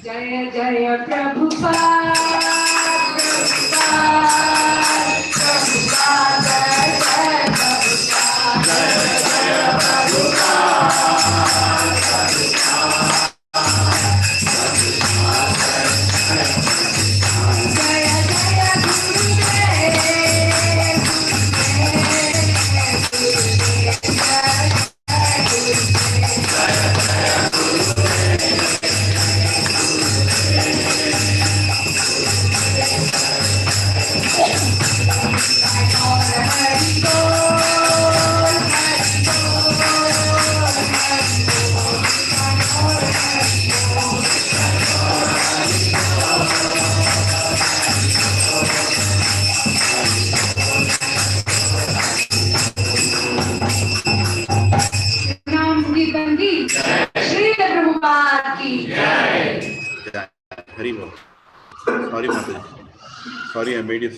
Jaya Jaya Prabhupada, Prabhupada, Prabhupada, Jaya Prabhupada, Jaya Sorry, Mother. Sorry, I made you.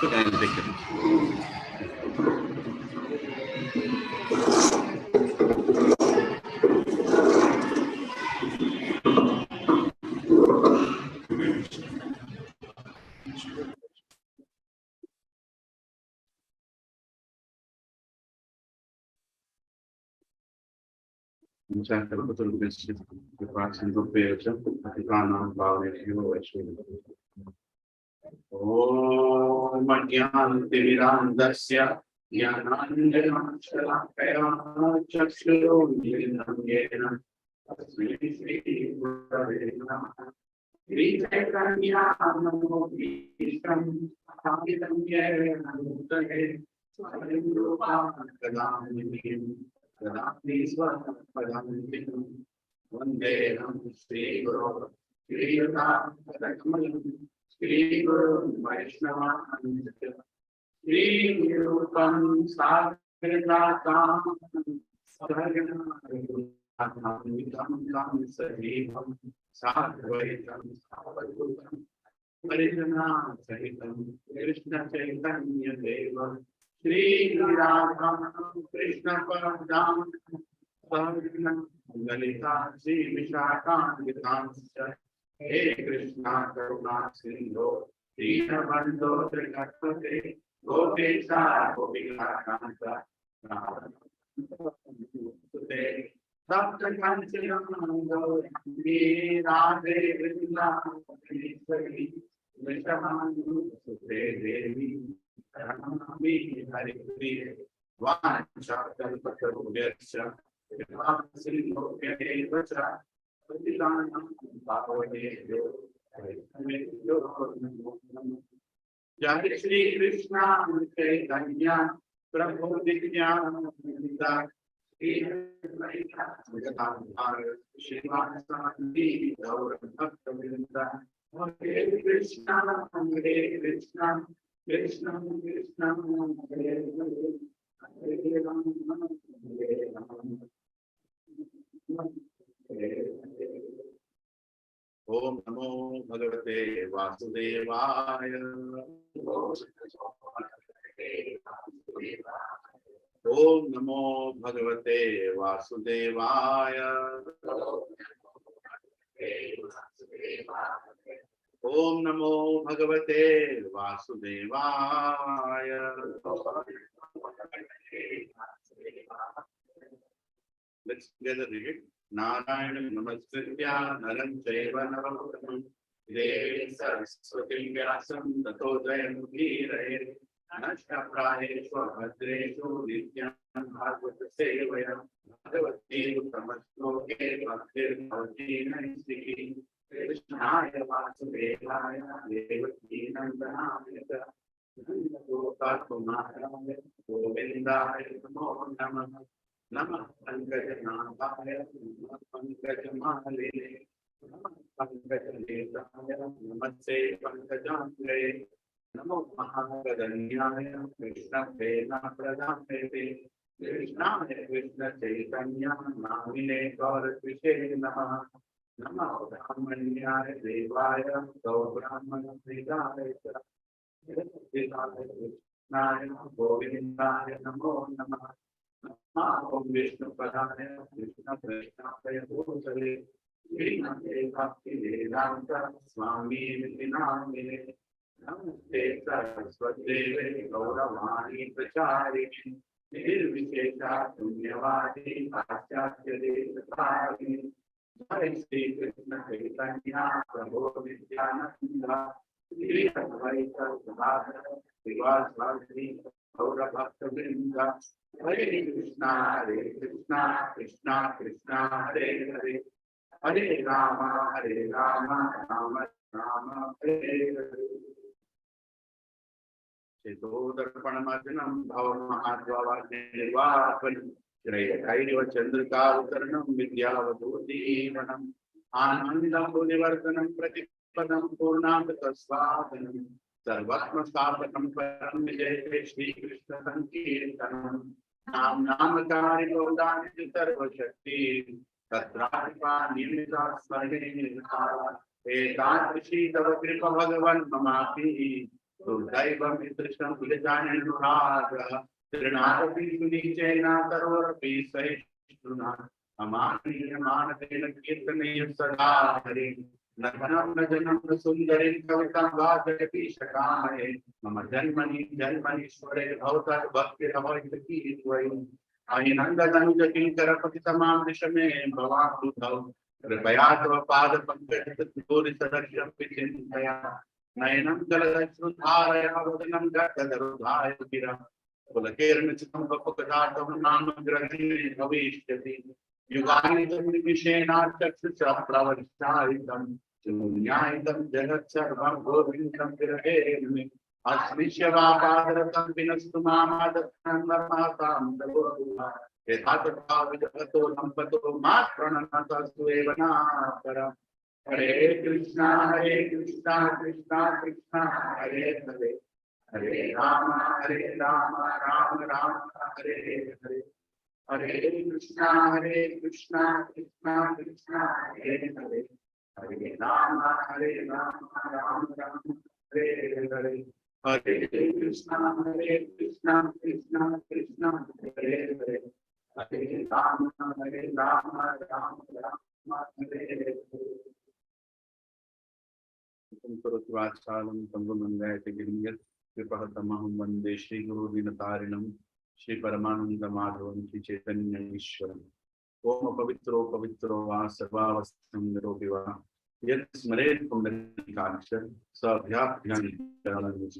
So can I take it? Om Ajnanatimirandasya Jnananjanakshalakaya Chakshurunmilinam Yena Tasmai Shri Gurave Namaha Shri Chaitanya Namo Adhitam Yena Bhutale Swayam Rupa Kadamini Kadamni Swapadamini Vandeham Shri Guru Shri Yuta Kadakamalam Shri Guru Vaishnava Shri Nirupam Sagratam Sarganam Sahivam Sadvaitam Savadutam Parijana Sahitam Krishna Chaitanya Deva Shri Radham Krishna Padam Sarganam Lalita Shri Vishakam Gitansa He Krishna Karuna Sindhu Dinabandho Trikatpate Gopesha Gopikakanta Dr. Kanchiramando Radhe Vrindavaneshwari Vishamandu Sute Devi Ramami Hari Priya Vanchakalpatarubhyascha Vipasri Lokyadevacha जय श्री कृष्ण चैतन्य प्रभु नित्यानंद श्रीवासादि गौर भक्तवृंद हरे कृष्ण कृष्ण कृष्ण हरे हरे हरे राम ओम नमो भगवते वासुदेवाय ओम नमो भगवते वासुदेवाय ओम नमो भगवते वासुदेवाय Let's together read it. Narayana Namaskritya Naram Chaiva Narottama Devi Saraswati Vyasam Tato Jayamudhiraye Nashtaprayeshu Bhadreshu Nityam Bhagavata Sevaya Bhagavati Uttamaśloke Bhaktir Bhavati Naistiki Krishnaya Vasudevaya Devaki Nandanamita Govinda Namo Namah Namah Pankajanathaya Namah Pankajamaline Namah Pankajanathaya Namaste Pankajamle Namo Mahakadanyaya Krishna Vena Pradhamete Krishnaya Krishna Chaitanya Namine Gauratvise Namaha Namah Brahmanyaya Devaya Gau Brahmana Pridaya Krishnaya Govindaya Namo Namah Om Vishnu Padaya Krishna Prashnaya Bhutale Srimate Bhakti Vedanta Swami Vinamine Namaste Saraswate Gauravani Pracharine Nirvishesha Punyavadi Paschatya Devatarini Jai Shri Krishna Chaitanya Prabhu Nityananda Shri Advaita Gadadhara Srivasadi Gaura Bhaktavrinda Hare Krishna Krishna Krishna Hare Hare Hare Rama Rama Rama Hare Hare Chetodharpanamajnam Bhavam Mahadvavadnirvapanam Shreya Chandrika Uttaranam Vidyavadodhivanam Anandam Bunivartanam Pratipadam Purnamritasvadanam Sarvatma Sthapanam Param Vijay Shri Krishna Sankirtanam Nam Namakari Gaudani Sarva Shakti Tatraipa Nimita Smarne Etantrishi Tava Kripa Bhagavan Mamati Daiva Mitrisham Vijayan Nuraga Trinarapi Sunichena Tarorapi Sahishtruna Amani Manatena Kirtanaya Sadhari Naganam Najanam Sundarin Kavitam Vajayati Shakamaye Mama Janmani Sware Bhavata Bhakti Ravaitaki Dvayu Ainanda Danuja Kinkarapati Tamam Rishame Bhavam Dudhav Kripayatva Pada Pankaj Turi Sadarsham Vichintaya Nayanam Galadasrudharaya Vadanam Gadadarudhaya Gira Pulakirna Chitam Vapakadatam Nama Grahi Bhavishyati Yugani Nishena Chaksha Pravarshaitam Sunyaitam Jagat Sarvam Govindam Virahemi Asmishya Padaratam Vinastu Mamadatam Narmatam Davodha Yathatata Vidagato Lampato Matranata Suevana Hare Krishna Krishna Krishna Hare Hare Hare Rama Rama Rama Hare Hare Hare Krishna Krishna Krishna Hare Hare Hare Rama Rama Hare Hare Hare Krishna Krishna Krishna Hare Hare Hare Rama Rama Hare Hare Vachalam Tangumangayate Giringat Vipahatamaham Vande Shri Guru Dinatarinam Shri Paramananda Madhavam Shri Chaitanya Ishwaram Om Pavitro Va Sarvavastam Niropiva Yat Smaret Pumdarikakshar Sabhyabhyam Charanam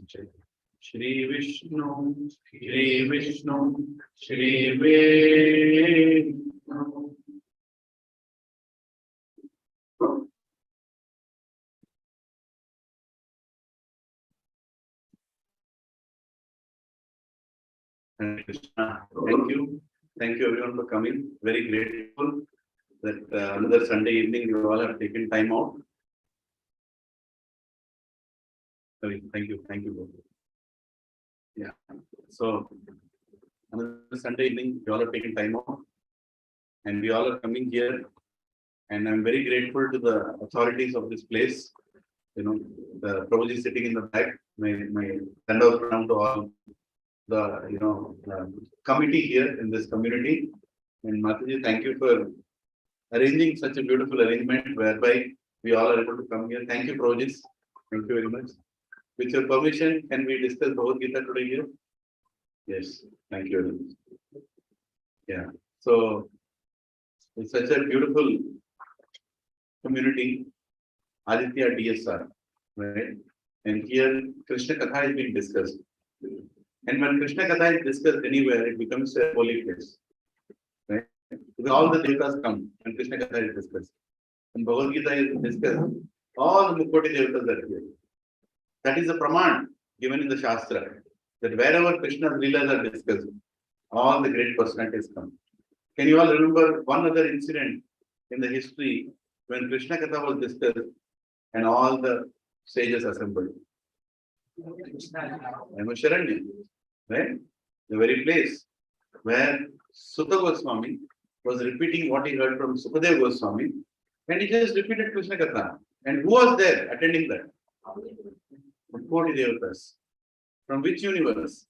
Shri Vishnu Shri Vishnu Hare Krishna. Thank you everyone for coming. Very grateful that another Sunday evening you all have taken time out. Sorry, thank you both. Yeah. So another Sunday evening you all have taken time out, and we all are coming here. And I'm very grateful to the authorities of this place. You know, the Prabhuji sitting in the back. My thunder pranam to all the committee here in this community. And Mataji, thank you for arranging such a beautiful arrangement whereby we all are able to come here. Thank you, Prabhuji. Thank you very much. With your permission, can we discuss Bhagavad Gita today here? Yes, thank you very much. Yeah. So it's such a beautiful community, Aditya DSR, right? And here Krishna Katha is being discussed. And when Krishna Katha is discussed anywhere, it becomes a holy place. Right? Because all the devatas come when Krishna Katha is discussed. When Bhagavad Gita is discussed, all the Mukoti devatas are here. That is a praman given in the Shastra, that wherever Krishna's Leelas are discussed, all the great personalities come. Can you all remember one other incident in the history when Krishna Katha was discussed and all the sages assembled? Sharanya, right? The very place where Sutta Goswami was repeating what he heard from Sukadeva Goswami, and he just repeated Krishna Katha. And who was there attending that? 40 devatas. From which universe?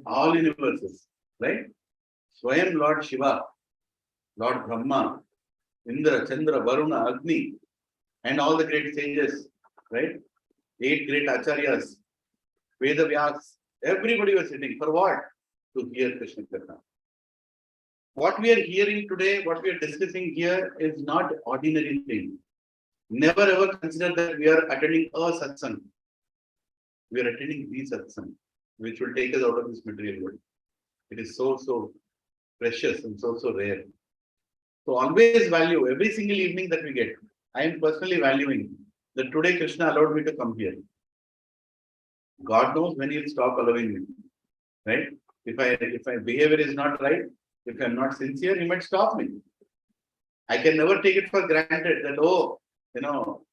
All universes, right? Swayam Lord Shiva, Lord Brahma, Indra, Chandra, Varuna, Agni, and all the great sages, right? 8 great acharyas, Veda Vyas, everybody was sitting for what? To hear Krishna Katha. What we are hearing today, what we are discussing here is not ordinary thing. Never ever consider that we are attending a satsang. We are attending the satsang, which will take us out of this material world. It is so precious and so rare. So always value every single evening that we get. I am personally valuing that today Krishna allowed me to come here. God knows when He'll stop allowing me. Right? If my behavior is not right, if I'm not sincere, He might stop me. I can never take it for granted that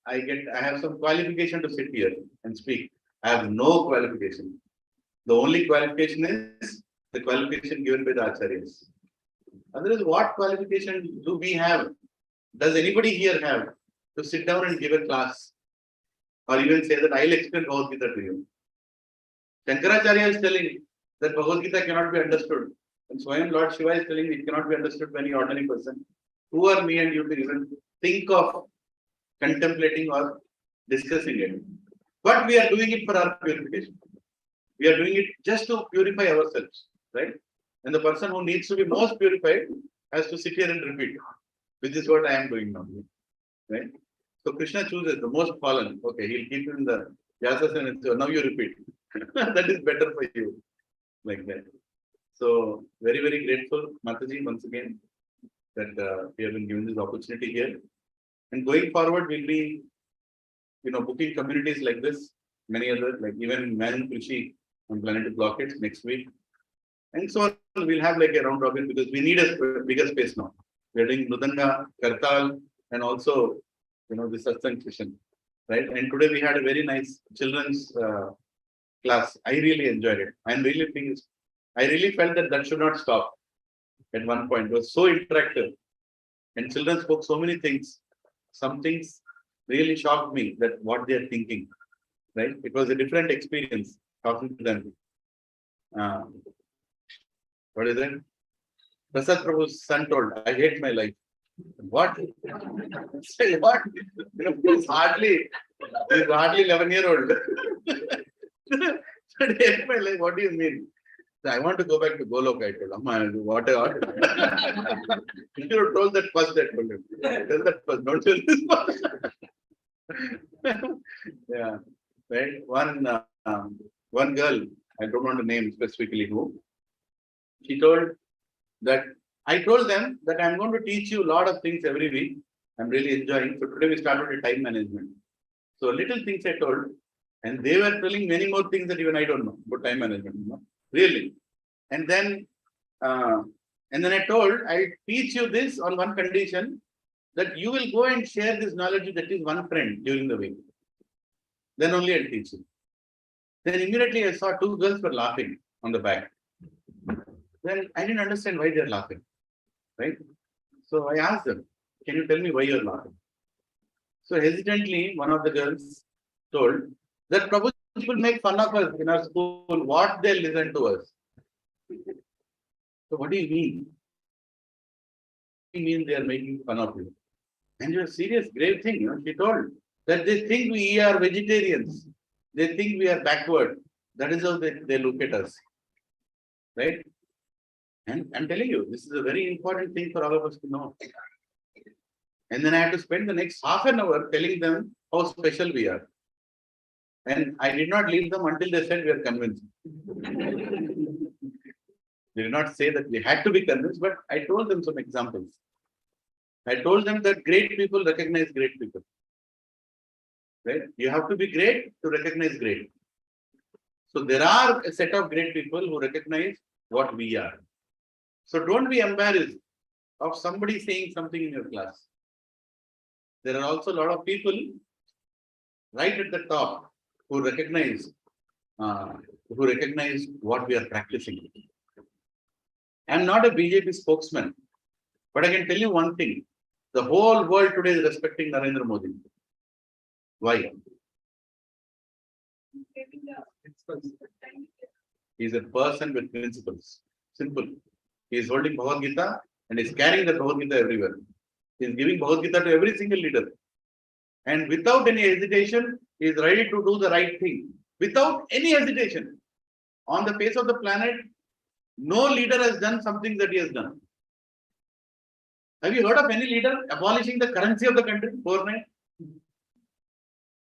I have some qualification to sit here and speak. I have no qualification. The only qualification is the qualification given by the acharyas. Otherwise, what qualification do we have? Does anybody here have to sit down and give a class? Or even say that I'll explain Bhagavad Gita to you? Shankaracharya is telling that Bhagavad Gita cannot be understood. And Swayam Lord Shiva is telling it cannot be understood by any ordinary person. Who are me and you to even think of contemplating or discussing it? But we are doing it for our purification. We are doing it just to purify ourselves, right? And the person who needs to be most purified has to sit here and repeat, which is what I am doing now, right? So Krishna chooses the most fallen. Okay, he'll keep you in the Vyasasana and say, now you repeat. That is better for you, like that. So very grateful, Mataji, once again, that we have been given this opportunity here. And going forward, we'll be, booking communities like this, many others, like even Man Krishi, I'm planning to block it next week. And so on, we'll have like a round robin because we need a bigger space now. We're doing Nudanga, Kartal, and also, the Satsang session, right? And today we had a very nice children's class. I really enjoyed it. I really felt that should not stop at one point. It was so interactive. And children spoke so many things. Some things really shocked me that what they are thinking, right? It was a different experience talking to them. What is it? Prasad Prabhu's son told, I hate my life. What? Say what? He's hardly 11-year-old. I hate my life. What do you mean? I want to go back to Golok. I told him, what? You should have told that first. I told him. Tell that first. Don't tell this first. Yeah. Right. One girl, I don't want to name specifically who, she told that I told them that I'm going to teach you a lot of things every week. I'm really enjoying. So today we started with time management. So little things I told, and they were telling many more things that even I don't know about time management. Really. And then, uh, I told, I teach you this on one condition, that you will go and share this knowledge with at least one friend during the week. Then only I'll teach you. Then immediately I saw two girls were laughing on the back. Then I didn't understand why they're laughing, right? So I asked them, can you tell me why you're laughing? So hesitantly, one of the girls told that Prabhu will make fun of us in our school, what they'll listen to us. So what do you mean? What do you mean they are making fun of you? And you're serious, grave thing, she told that they think we are vegetarians. They think we are backward. That is how they look at us. Right? And I'm telling you, this is a very important thing for all of us to know. And then I had to spend the next half an hour telling them how special we are. And I did not leave them until they said we are convinced. They did not say that we had to be convinced, but I told them some examples. I told them that great people recognize great people. Right? You have to be great to recognize great. So there are a set of great people who recognize what we are. So don't be embarrassed of somebody saying something in your class. There are also a lot of people right at the top who recognize what we are practicing. I'm not a BJP spokesman, but I can tell you one thing. The whole world today is respecting Narendra Modi. Why? He is a person with principles. Simple. He is holding Bhagavad Gita and is carrying the Bhagavad Gita everywhere. He is giving Bhagavad Gita to every single leader. And without any hesitation, he is ready to do the right thing. Without any hesitation. On the face of the planet, no leader has done something that he has done. Have you heard of any leader abolishing the currency of the country overnight?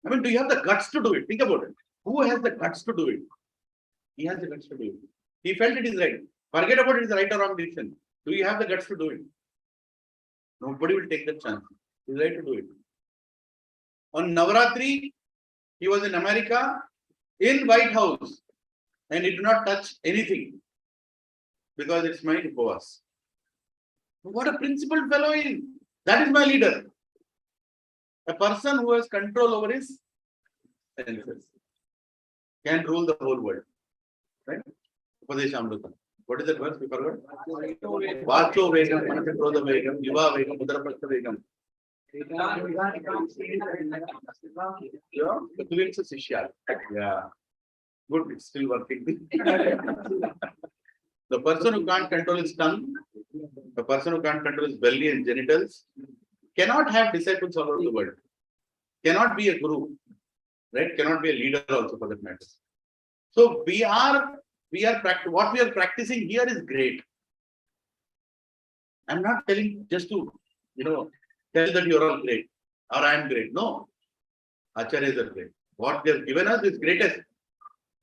I mean, do you have the guts to do it? Think about it. Who has the guts to do it? He has the guts to do it. He felt it is right. Forget about it is right or wrong decision. Do you have the guts to do it? Nobody will take that chance. He is right to do it. On Navaratri, he was in America, in White House, and he did not touch anything because it's my boss. What a principled fellow he is. That is my leader. A person who has control over his senses can rule the whole world. Right? Upadeshamrita. What is that verse? We forgot. Vacho Vegam, Manasakrodha Vegam, Yuva Vegam, Udarapasta Vegam. Yeah, the twins is Shishya. Yeah. Good, it's still working. The person who can't control his tongue, the person who can't control his belly and genitals, cannot have disciples all over the world. Cannot be a guru, right? Cannot be a leader also for that matter. So what we are practicing here is great. I'm not telling just to, tell that you're all great or I am great. No. Acharyas are great. What they have given us is greatest.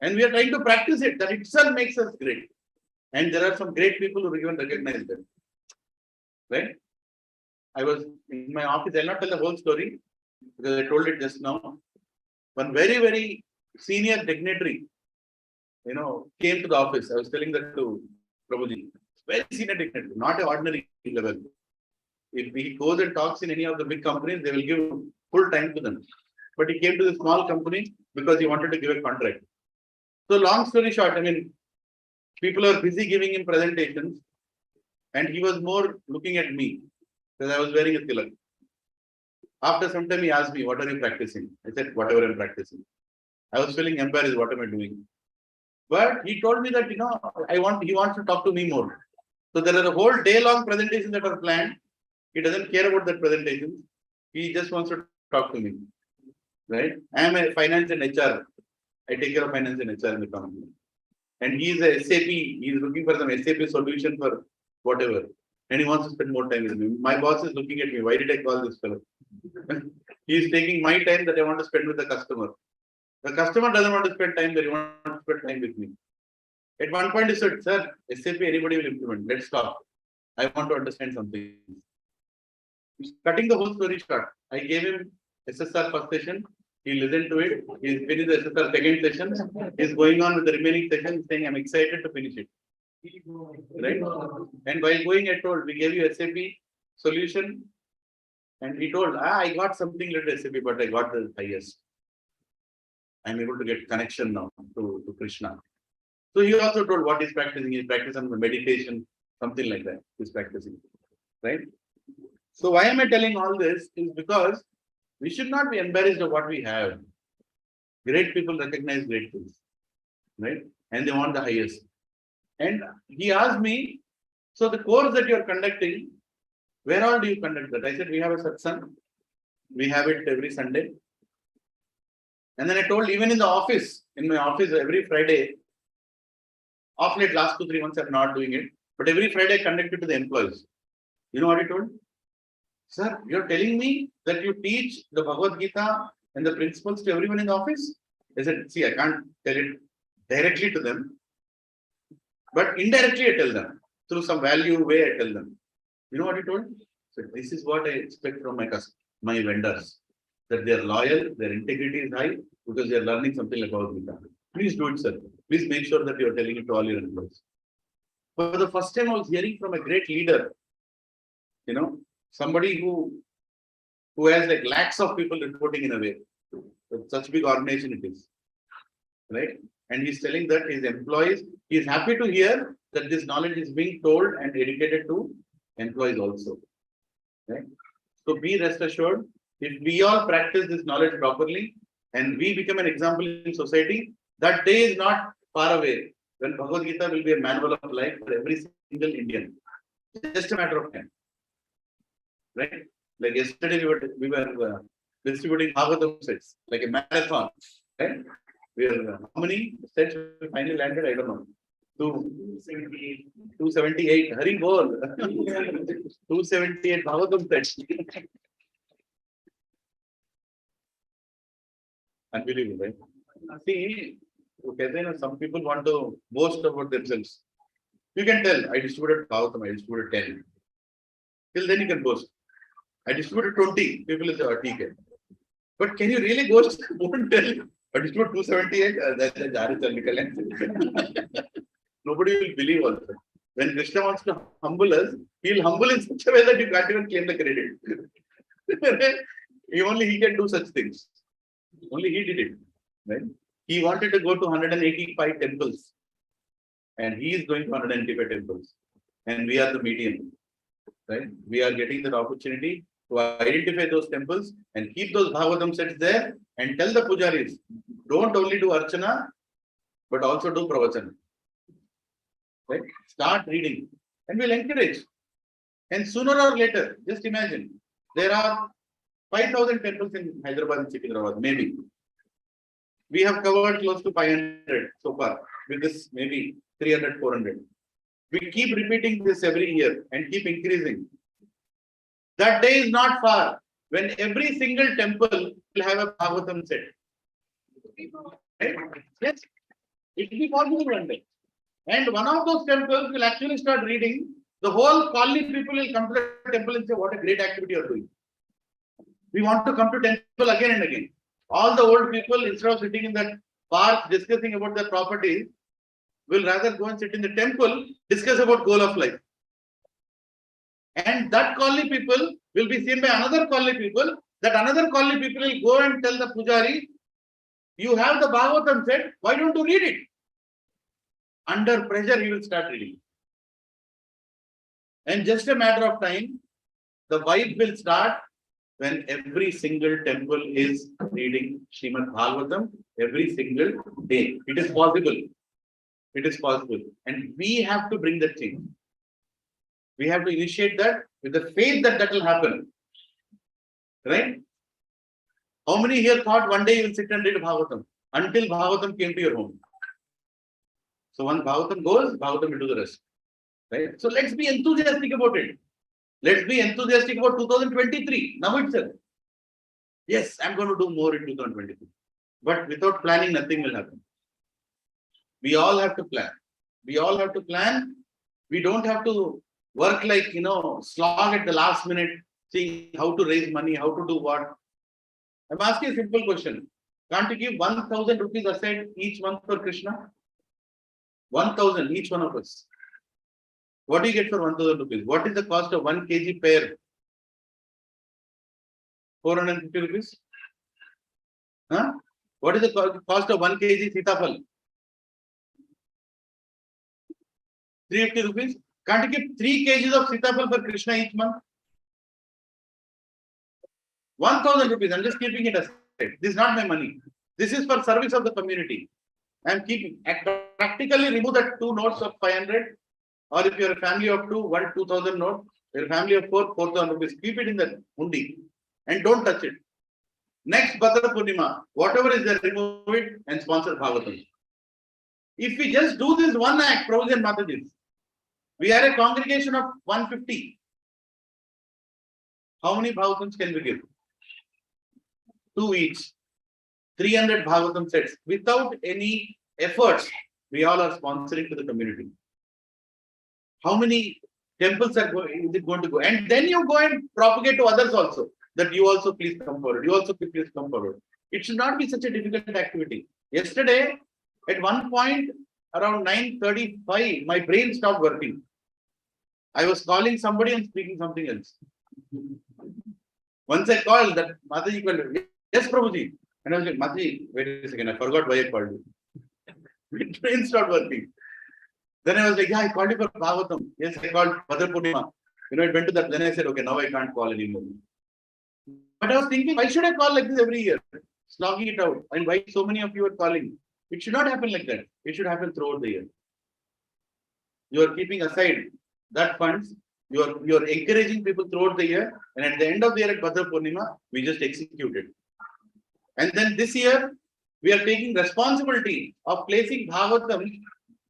And we are trying to practice it. That itself makes us great. And there are some great people who even recognize them. Right? I was in my office. I'll not tell the whole story because I told it just now. One very, very senior dignitary, came to the office. I was telling that to Prabhuji. Very senior dignitary, not an ordinary level. If he goes and talks in any of the big companies, they will give full time to them. But he came to the small company because he wanted to give a contract. So long story short, people are busy giving him presentations and he was more looking at me because I was wearing a tilak. After some time he asked me, what are you practicing? I said, whatever I'm practicing. I was feeling embarrassed, what am I doing? But he told me that, he wants to talk to me more. So there are a whole day long presentations that are planned. He doesn't care about that presentations. He just wants to talk to me. Right? I am a finance and HR. I take care of finance and HR in the company. And he is a SAP. He is looking for some SAP solution for whatever. And he wants to spend more time with me. My boss is looking at me. Why did I call this fellow? He is taking my time that I want to spend with the customer. The customer doesn't want to spend time there. He wants to spend time with me. At one point he said, sir, SAP anybody will implement. Let's stop. I want to understand something. Cutting the whole story short, I gave him SSR first session. He listened to it. He's finished the SSR second session. He's going on with the remaining session saying, I'm excited to finish it. Right? And while going, I told, we gave you SAP solution. And he told, I got something like SAP, but I got the highest. I'm able to get connection now to Krishna. So he also told what he's practicing. He's practicing meditation, something like that. He's practicing. Right? So why am I telling all this? Is because we should not be embarrassed of what we have. Great people recognize great things. Right? And they want the highest. And he asked me, so the course that you're conducting, where all do you conduct that? I said, we have a satsang. We have it every Sunday. And then I told, even in the office, in my office, every Friday, off late last 2-3 months, I'm not doing it. But every Friday, I conduct it to the employees. You know what I told? Sir, you're telling me that you teach the Bhagavad Gita and the principles to everyone in the office? I said, see, I can't tell it directly to them. But indirectly, I tell them. Through some value way, I tell them. You know what he told? So this is what I expect from my vendors. That they are loyal, their integrity is high, because they are learning something about Gita. Please do it, sir. Please make sure that you are telling it to all your employees. For the first time, I was hearing from a great leader, somebody who has like lakhs of people reporting in a way. Such a big organization it is. Right? And he's telling that his employees, he is happy to hear that this knowledge is being told and educated to employees also. Right? So be rest assured, if we all practice this knowledge properly and we become an example in society, that day is not far away when Bhagavad Gita will be a manual of life for every single Indian. Just a matter of time. Right? Like yesterday we were distributing Bhagavatam sets, like a marathon. Right? How many sets we finally landed? I don't know. 278. Hari bol. 278 Bhagavatam sets. Unbelievable, right? See, some people want to boast about themselves. You can tell, I distributed Bhagavatam, I distributed 10. Till then you can boast. I distributed 20. People will say, TK. But can you really boast? Won't tell. I distributed 278. Nobody will believe also. When Krishna wants to humble us, he'll humble in such a way that you can't even claim the credit. Only he can do such things. Only he did it. Right? He wanted to go to 185 temples. And he is going to 185 temples. And we are the medium. Right? We are getting that opportunity to identify those temples and keep those Bhagavatam sets there and tell the pujaris, don't only do Archana, but also do Pravachana. Right? Start reading and we'll encourage. And sooner or later, just imagine, there are 5,000 temples in Hyderabad and Secunderabad, maybe. We have covered close to 500 so far, with this maybe 300, 400. We keep repeating this every year and keep increasing. That day is not far when every single temple will have a Bhagavatam set. Right? Yes, it will be possible one day. And one of those temples will actually start reading. The whole colony people will come to the temple and say, what a great activity you are doing. We want to come to temple again and again. All the old people, instead of sitting in that park discussing about their properties, will rather go and sit in the temple, discuss about goal of life. And that colony people will be seen by another colony people. That another colony people will go and tell the pujari, you have the Bhagavatam set, why don't you read it? Under pressure, he will start reading. And just a matter of time, the vibe will start when every single temple is reading Srimad Bhagavatam every single day. It is possible. It is possible. And we have to bring that change. We have to initiate that with the faith that that will happen. Right? How many here thought one day you will sit and read Bhagavatam until Bhagavatam came to your home? So when Bhagavatam goes, Bhagavatam will do the rest. Right? So let's be enthusiastic about it. Let's be enthusiastic about 2023, now itself. Yes, I'm going to do more in 2023. But without planning, nothing will happen. We all have to plan. We all have to plan. We don't have to work like, slog at the last minute, seeing how to raise money, how to do what. I'm asking a simple question. Can't you give 1,000 rupees aside each month for Krishna? 1,000, each one of us. What do you get for 1000 rupees? What is the cost of 1 kg pear? 450 rupees? Huh? What is the cost of 1 kg sitafal? 350 rupees. Can't you give 3 kgs of sitafal for Krishna each month? 1000 rupees. I'm just keeping it aside. This is not my money. This is for service of the community. I'm keeping. Practically remove that 2 notes of 500. Or if you're a family of 2, 2000 note. You're a family of 4, 4000 rupees. Keep it in the undi. And don't touch it. Next Bhadra Purnima, whatever is there, remove it and sponsor Bhagavatam. If we just do this one act, Prabhuji and Mataji, we are a congregation of 150. How many Bhagavatams can we give? 2 each. 300 Bhagavatam sets. Without any efforts, we all are sponsoring to the community. How many temples is it going to go? And then you go and propagate to others also. That you also please come forward. You also please come forward. It should not be such a difficult activity. Yesterday, at one point, around 9:35, my brain stopped working. I was calling somebody and speaking something else. Once I called that, Mataji called, yes, Prabhuji. And I was like, Mataji, wait a second, I forgot why I called you. My brain stopped working. Then I was like, yeah, I called you for Bhagavatam. Yes, I called Bhadra Purnima. It went to that. Then I said, okay, now I can't call anymore. But I was thinking, why should I call like this every year? Slogging it out. And why so many of you are calling? It should not happen like that. It should happen throughout the year. You are keeping aside that funds. You are encouraging people throughout the year. And at the end of the year at Bhadra Purnima, we just execute it. And then this year, we are taking responsibility of placing Bhagavatam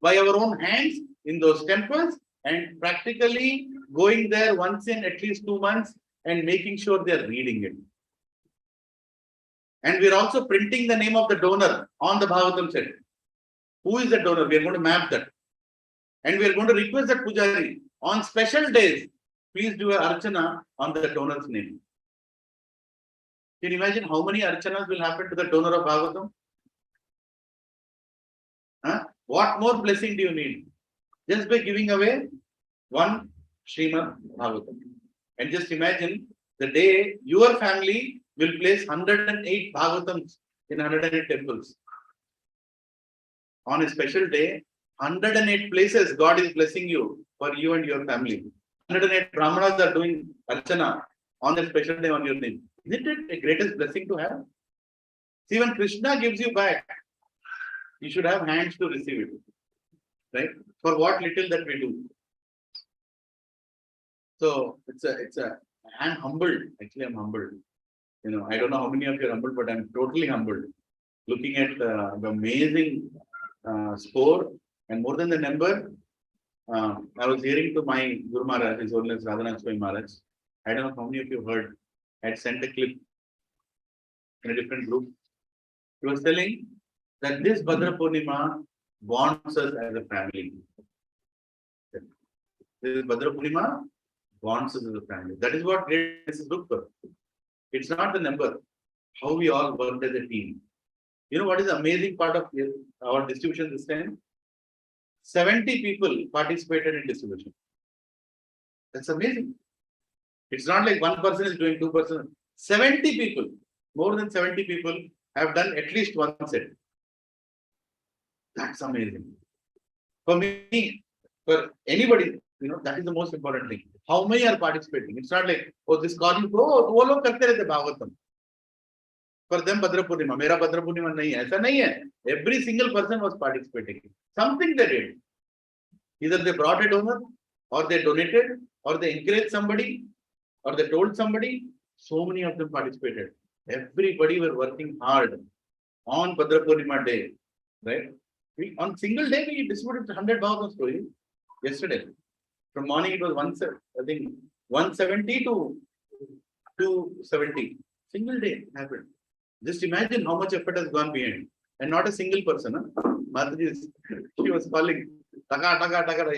by our own hands in those temples and practically going there once in at least 2 months and making sure they are reading it. And we are also printing the name of the donor on the Bhagavatam set. Who is the donor? We are going to map that. And we are going to request that Pujari on special days, please do a Archana on the donor's name. Can you imagine how many Archanas will happen to the donor of Bhagavatam? Huh? What more blessing do you need? Just by giving away one Srimad Bhagavatam. And just imagine the day your family will place 108 Bhagavatams in 108 temples. On a special day, 108 places God is blessing you for you and your family. 108 Brahmanas are doing Archana on a special day on your name. Isn't it a greatest blessing to have? See, when Krishna gives you back, you should have hands to receive it. Right? For what little that we do. So I'm humbled. Actually, I'm humbled. I don't know how many of you are humbled, but I'm totally humbled. Looking at the amazing score, and more than the number, I was hearing to my Guru Maharaj, His Holiness Radhanath Swami Maharaj. I don't know how many of you heard. I had sent a clip in a different group. He was telling that this Bhadra Purnima bonds us as a family. This Bhadra Purnima bonds us as a family. That is what greatness is good for. It's not the number, how we all worked as a team. You know what is the amazing part of our distribution this time? 70 people participated in distribution. That's amazing. It's not like one person is doing 2%. 70 people, more than 70 people have done at least one set. That's amazing. For me, for anybody, that is the most important thing. How many are participating? It's not like, oh, this calling, oh, wo log karte rehte Bhagavatam. For them, Bhadra Purnima. Mera Bhadra Purnima nahi hai. Aisa nahi hai. Every single person was participating. Something they did. Either they brought a donor, or they donated, or they encouraged somebody, or they told somebody. So many of them participated. Everybody were working hard on Bhadra Purnima day. Right? On single day, we distributed 100 Bhagavatam stories yesterday. From morning, it was 170 to 270. Single day happened. Just imagine how much effort has gone behind. And not a single person. Huh? Mataji, she was calling, taka, taka, taka.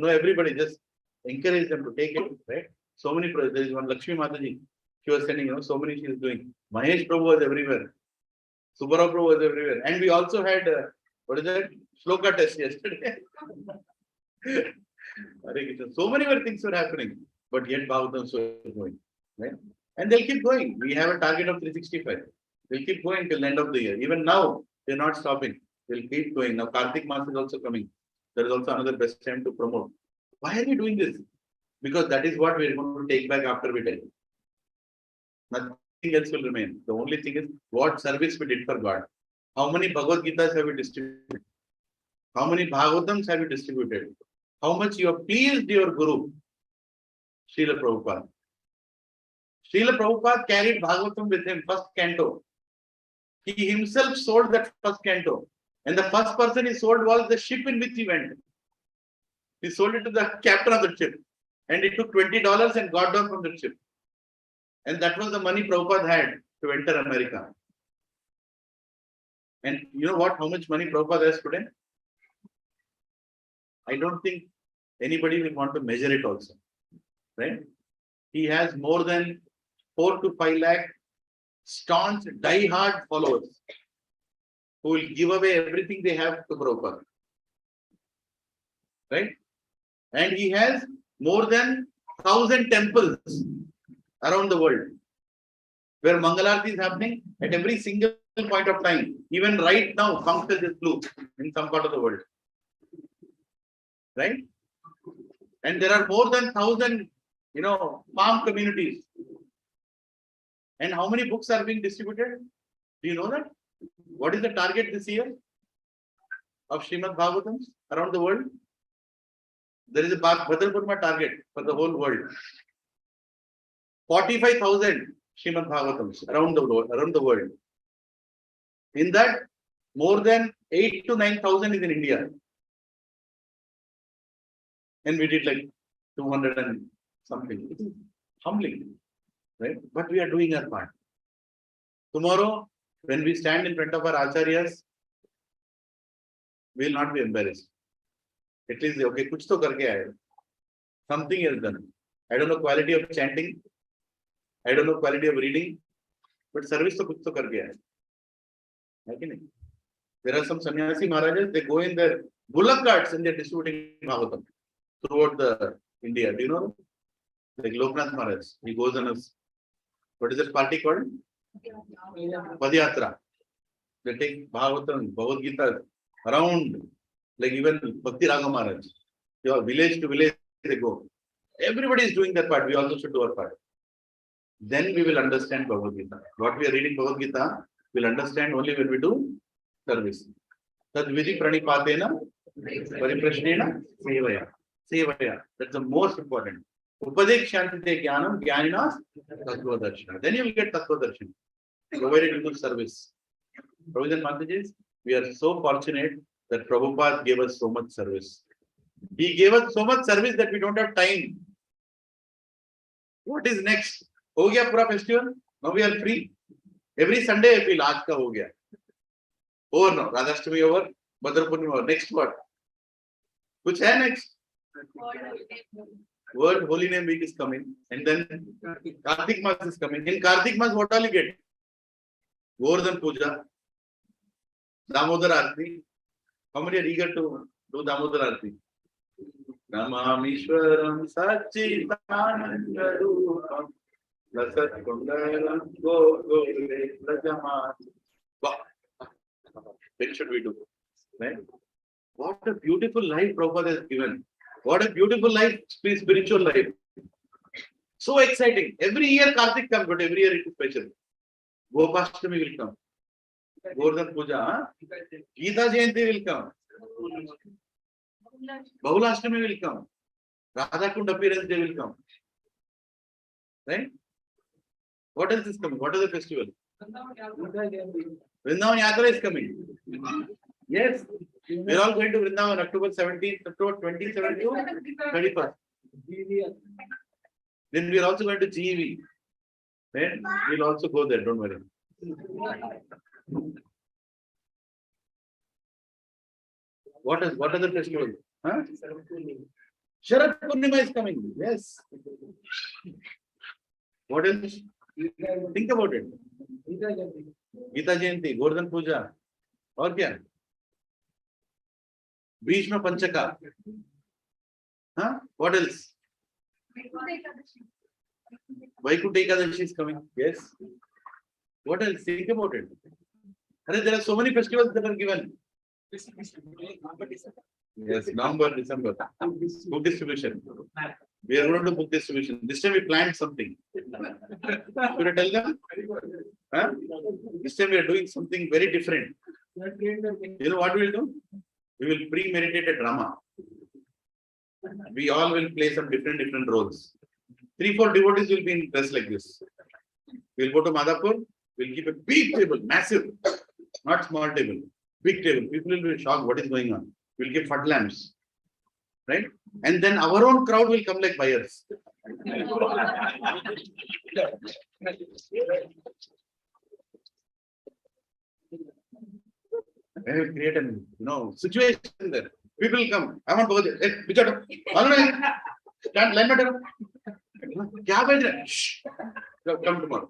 Everybody just encourage them to take it. Right? So many, there is one Lakshmi Mataji. She was sending, so many she is doing. Mahesh Prabhu was everywhere. Subbarao Prabhu was everywhere. And we also had, what is that? Shloka test yesterday. Hare Krishna. So many other things were happening, but yet Bhagavatam was going. Right? And they'll keep going. We have a target of 365. We'll keep going till the end of the year. Even now, they're not stopping. We'll keep going. Now, Kartik Mass is also coming. There is also another best time to promote. Why are we doing this? Because that is what we're going to take back after we die. Nothing else will remain. The only thing is what service we did for God. How many Bhagavad Gitas have we distributed? How many Bhagavatams have you distributed? How much you have pleased your Guru, Srila Prabhupada. Srila Prabhupada carried Bhagavatam with him, first canto. He himself sold that first canto. And the first person he sold was the ship in which he went. He sold it to the captain of the ship. And he took $20 and got down from the ship. And that was the money Prabhupada had to enter America. And you know what? How much money Prabhupada has today? I don't think anybody will want to measure it also. Right? He has more than 4 to 5 lakh staunch, die-hard followers who will give away everything they have to Prabhupada. Right? And he has more than 1,000 temples around the world where Mangalarti is happening at every single point of time. Even right now, Pankaj is blue in some part of the world. Right? And there are more than 1,000, farm communities. And how many books are being distributed? Do you know that? What is the target this year of Srimad Bhagavatams around the world? There is a Bhadrapurma target for the whole world. 45,000 Srimad Bhagavatams around the world. In that, more than 8 to 9,000 is in India. And we did like 200 and something. It is humbling, right? But we are doing our part. Tomorrow, when we stand in front of our acharyas, we will not be embarrassed. At least, okay, kuch to karke aaye. Something is done. I don't know quality of chanting. I don't know quality of reading. But service to kuch to karke aaye. There are some sannyasi Maharajas, they go in their bullock carts and they're distributing Bhagavatam throughout the India. Do you know? Like Loknath Maharaj, he goes on a, what is that party called? Padayatra. They take Bhagavatam, Bhagavad Gita around, like even Bhakti Raga Maharaj. Village to village they go. Everybody is doing their part. We also should do our part. Then we will understand Bhagavad Gita. What we are reading Bhagavad Gita, we'll understand only when we do service. Tad vidi pranipatena pariprashnena sevaya. Sevaya. That's the most important. Upadekshantite jnanam jnaninas tattva darshana. Then you will get tattva darshana, provided you do service. Provision Mataji's, we are so fortunate that Prabhupada gave us so much service. He gave us so much service that we don't have time. What is next? Ho gaya pura festival? Now we are free. Every Sunday I feel aaj ka ho gaya. Over now. Radhashtami over. Bhadra Purnima over. Next what? Kuch hai next? World Holy Name Week is coming. And then Kartik Mass is coming. In Kartik Mass, what all you get? Govardhan Puja. Damodar Arti. How many are eager to do Damodar Arti? Namamishwaram Sachidanandarupam Lasat Kundaram Gogore Rajamat. When should we do? Right? What a beautiful life Prabhupada has given. What a beautiful life, spiritual life. So exciting. Every year Kartik comes, but every year it is special. Gopashtami will come. Govardhan Puja. Gita Jayanti will come. Bahulashtami will come. Radhakund appearance day will come. Right? What else is coming? What is the festival? Vrindavan Yatra is coming. Yes. We are all going to Vrindavan October 17th, October 27th to 31st. Then we are also going to GEV. Right? We will also go there, don't worry. What are the festivals? Huh? Sharad Purnima is coming. Yes. What else? Think about it. Gita Jayanti, Govardhan Puja. और क्या? Bhishma Panchaka. Huh? What else? Vaikuntha Ekadashi is coming. Yes. What else? Think about it. There are so many festivals that are given. Yes, November, December. Book distribution. We are going to do book distribution. This time we planned something. Should I tell them? Huh? This time we are doing something very different. You know what we will do? We will premeditate a drama. We all will play some different roles. 3-4 devotees will be in dress like this. We'll go to Madhapur. We'll keep a big table, massive, not small table, big table. People will be shocked. What is going on? We'll give fat lamps, right? And then our own crowd will come like buyers. And we'll create an situation there. People will come. I want to go there. Hey, Bichota, stand line matter. Kya bhej rahe? Shh. Come tomorrow.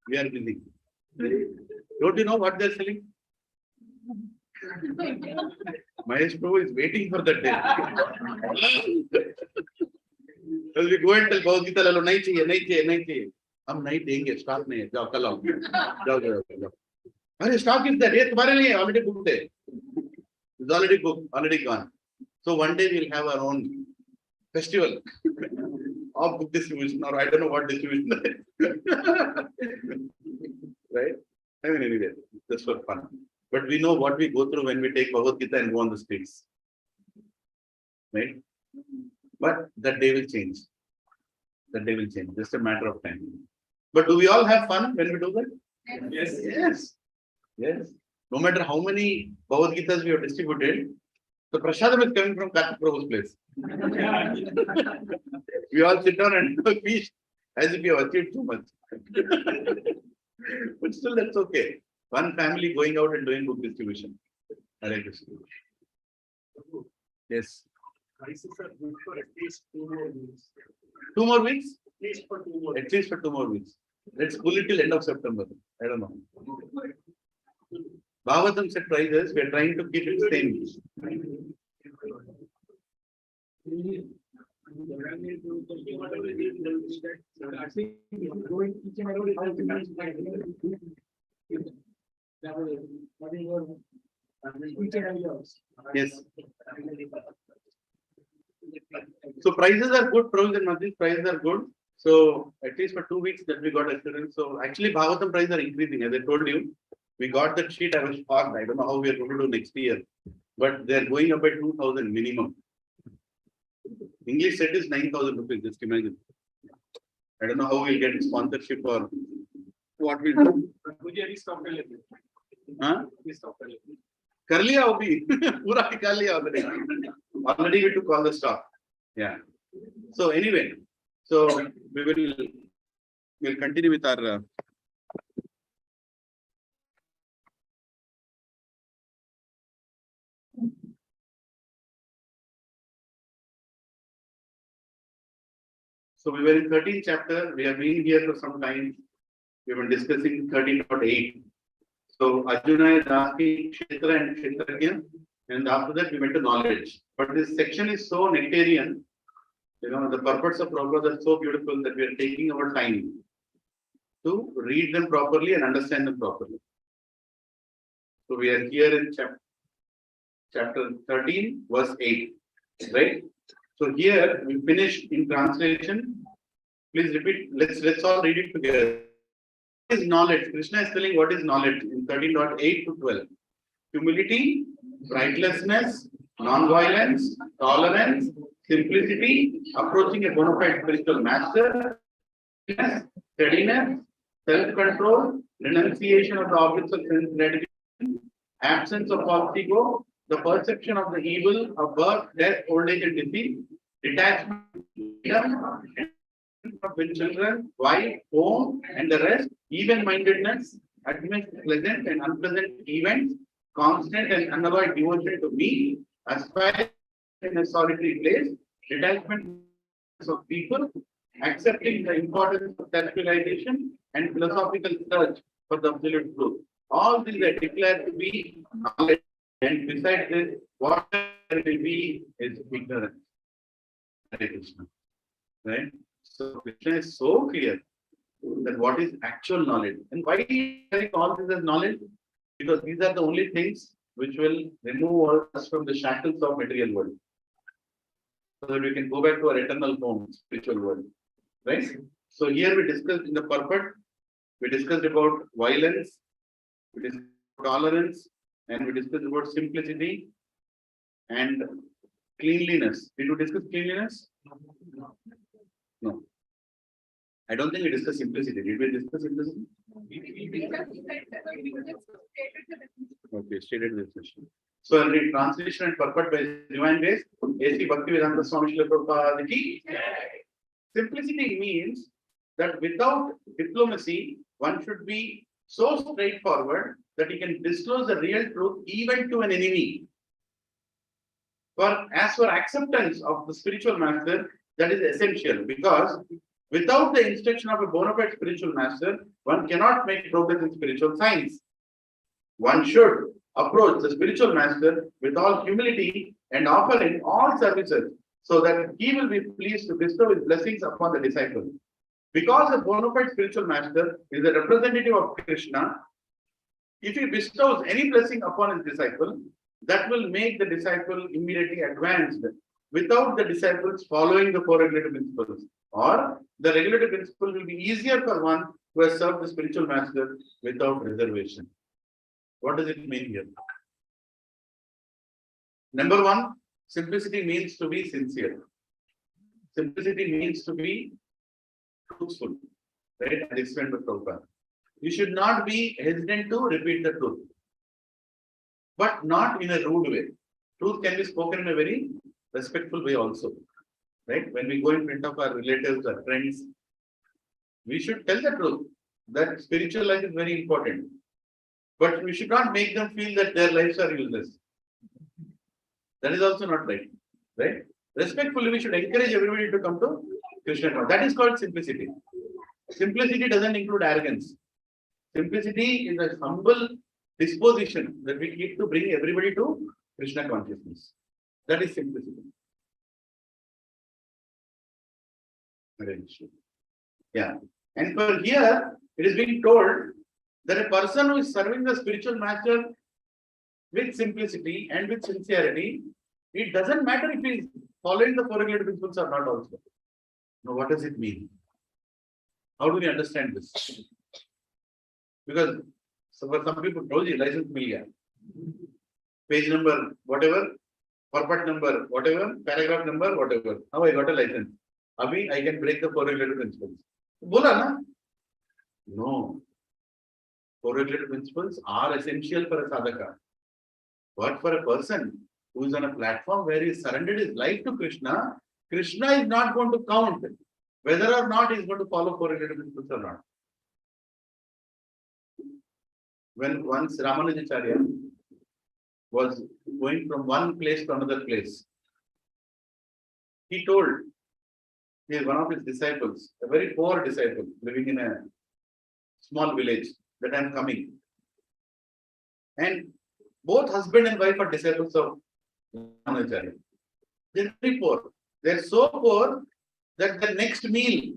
We are busy. Don't you know what they're selling? Mahesh Prabhu is waiting for that day. As we go and tell Bhagavad Gita, lalo, nahi chahiye. हम नहीं देंगे, stock नहीं है, जाओ कल आओ, जाओ. अरे स्टॉक is there, ये तुम्हारे लिए already booked है. It's already booked, already gone. So one day we'll have our own festival of book distribution, or I don't know what distribution. Right? I mean, anyway, just for fun. But we know what we go through when we take Bhagavad Gita and go on the streets. Right? But that day will change. That day will change. Just a matter of time. But do we all have fun when we do that? Yes. Yes. Yes. No matter how many Bhagavad Gitas we have distributed, the prasadam is coming from Karthik Prabhu's place. We all sit down and feast as if we have achieved too much. But still, that's okay. One family going out and doing book distribution. Hare Krishna. Yes. Prices are good for at least 2 more weeks. 2 more weeks? At least for 2 more. At least for 2 more weeks. Let's pull it till end of September. I don't know. Bhagavatam set prices. We are trying to keep it same. Yes. So prices are good, provision margins, prices are good. So at least for 2 weeks that we got assurance. So actually Bhagavatam prices are increasing. As I told you, we got that sheet. I was shocked. I don't know how we are going to do next year, but they are going up by 2,000 minimum. English set is 9,000 rupees. Just imagine. I don't know how we'll get sponsorship or what we'll do. Huh? कर लिया अभी पूरा निकाल लिया already we took all the stock. Yeah. So anyway, so we'll continue with our so we were in 13th chapter. We have been here for some time. We were discussing 13.8. So Arjuna is asking Kshetra and Kshetrajna, and after that we went to knowledge. But this section is so nectarian, the purpose of Prabhupada are so beautiful that we are taking our time to read them properly and understand them properly. So we are here in chapter 13, verse 8, right? So here we finished in translation. Please repeat. Let's all read it together. What is knowledge? Krishna is telling what is knowledge in 13.8 to 12. Humility, rightlessness, non-violence, tolerance, simplicity, approaching a bona fide spiritual master, steadiness, self-control, renunciation of the objects of sense gratification, absence of false ego, the perception of the evil of birth, death, old age, and disease, detachment, freedom, with children, wife, home, and the rest, even-mindedness, amidst pleasant and unpleasant events, constant and unalloyed devotion to me, aspiring in a solitary place, detachment of people, accepting the importance of self-realization, and philosophical search for the absolute truth. All these are declared to be knowledge. And besides this, what there will be is ignorance. Hare Krishna. Right? So Krishna is so clear that what is actual knowledge. And why is all this as knowledge? Because these are the only things which will remove us from the shackles of material world. So that we can go back to our eternal home, spiritual world. Right? So here we discussed in the purport, we discussed about violence, we discussed tolerance, and we discussed about simplicity and cleanliness. Did we discuss cleanliness? No. I don't think we discussed simplicity. Did we discuss simplicity? Okay, stated this session. So I'll read translation and purport by Divine Grace. A.C. Bhaktivedanta Swami Srila Prabhupada ki. Simplicity means that without diplomacy, one should be so straightforward that he can disclose the real truth even to an enemy. As for acceptance of the spiritual master, that is essential because without the instruction of a bona fide spiritual master, one cannot make progress in spiritual science. One should approach the spiritual master with all humility and offer him all services so that he will be pleased to bestow his blessings upon the disciple. Because a bona fide spiritual master is a representative of Krishna, if he bestows any blessing upon his disciple, that will make the disciple immediately advanced without the disciples following the four regulative principles. Or the regulative principle will be easier for one who has served the spiritual master without reservation. What does it mean here? Number one, simplicity means to be sincere. Simplicity means to be truthful. Right? And explained by Prabhupada. You should not be hesitant to repeat the truth, but not in a rude way. Truth can be spoken in a very respectful way also. Right? When we go in front of our relatives or friends, we should tell the truth that spiritual life is very important. But we should not make them feel that their lives are useless. That is also not right. Right? Respectfully, we should encourage everybody to come to Krishna. That is called simplicity. Simplicity doesn't include arrogance. Simplicity is a humble disposition that we keep to bring everybody to Krishna consciousness. That is simplicity. Yeah. And for here, it is being told that a person who is serving the spiritual master with simplicity and with sincerity, it doesn't matter if he is following the four regulative principles or not also. Now, what does it mean? How do we understand this? Because for some people told you license mil gaya. Page number, whatever, purport number, whatever, paragraph number, whatever. Now I got a license. Abhi, I can break the four regulative principles. Bola na? No. Four regulative principles are essential for a sadhaka. But for a person who is on a platform where he surrendered his life to Krishna, Krishna is not going to count whether or not he is going to follow four regulative principles or not. When once Ramanujacharya was going from one place to another place, he told one of his disciples, a very poor disciple living in a small village, that I am coming. And both husband and wife are disciples of Ramanujacharya. They are very poor. They are so poor that the next meal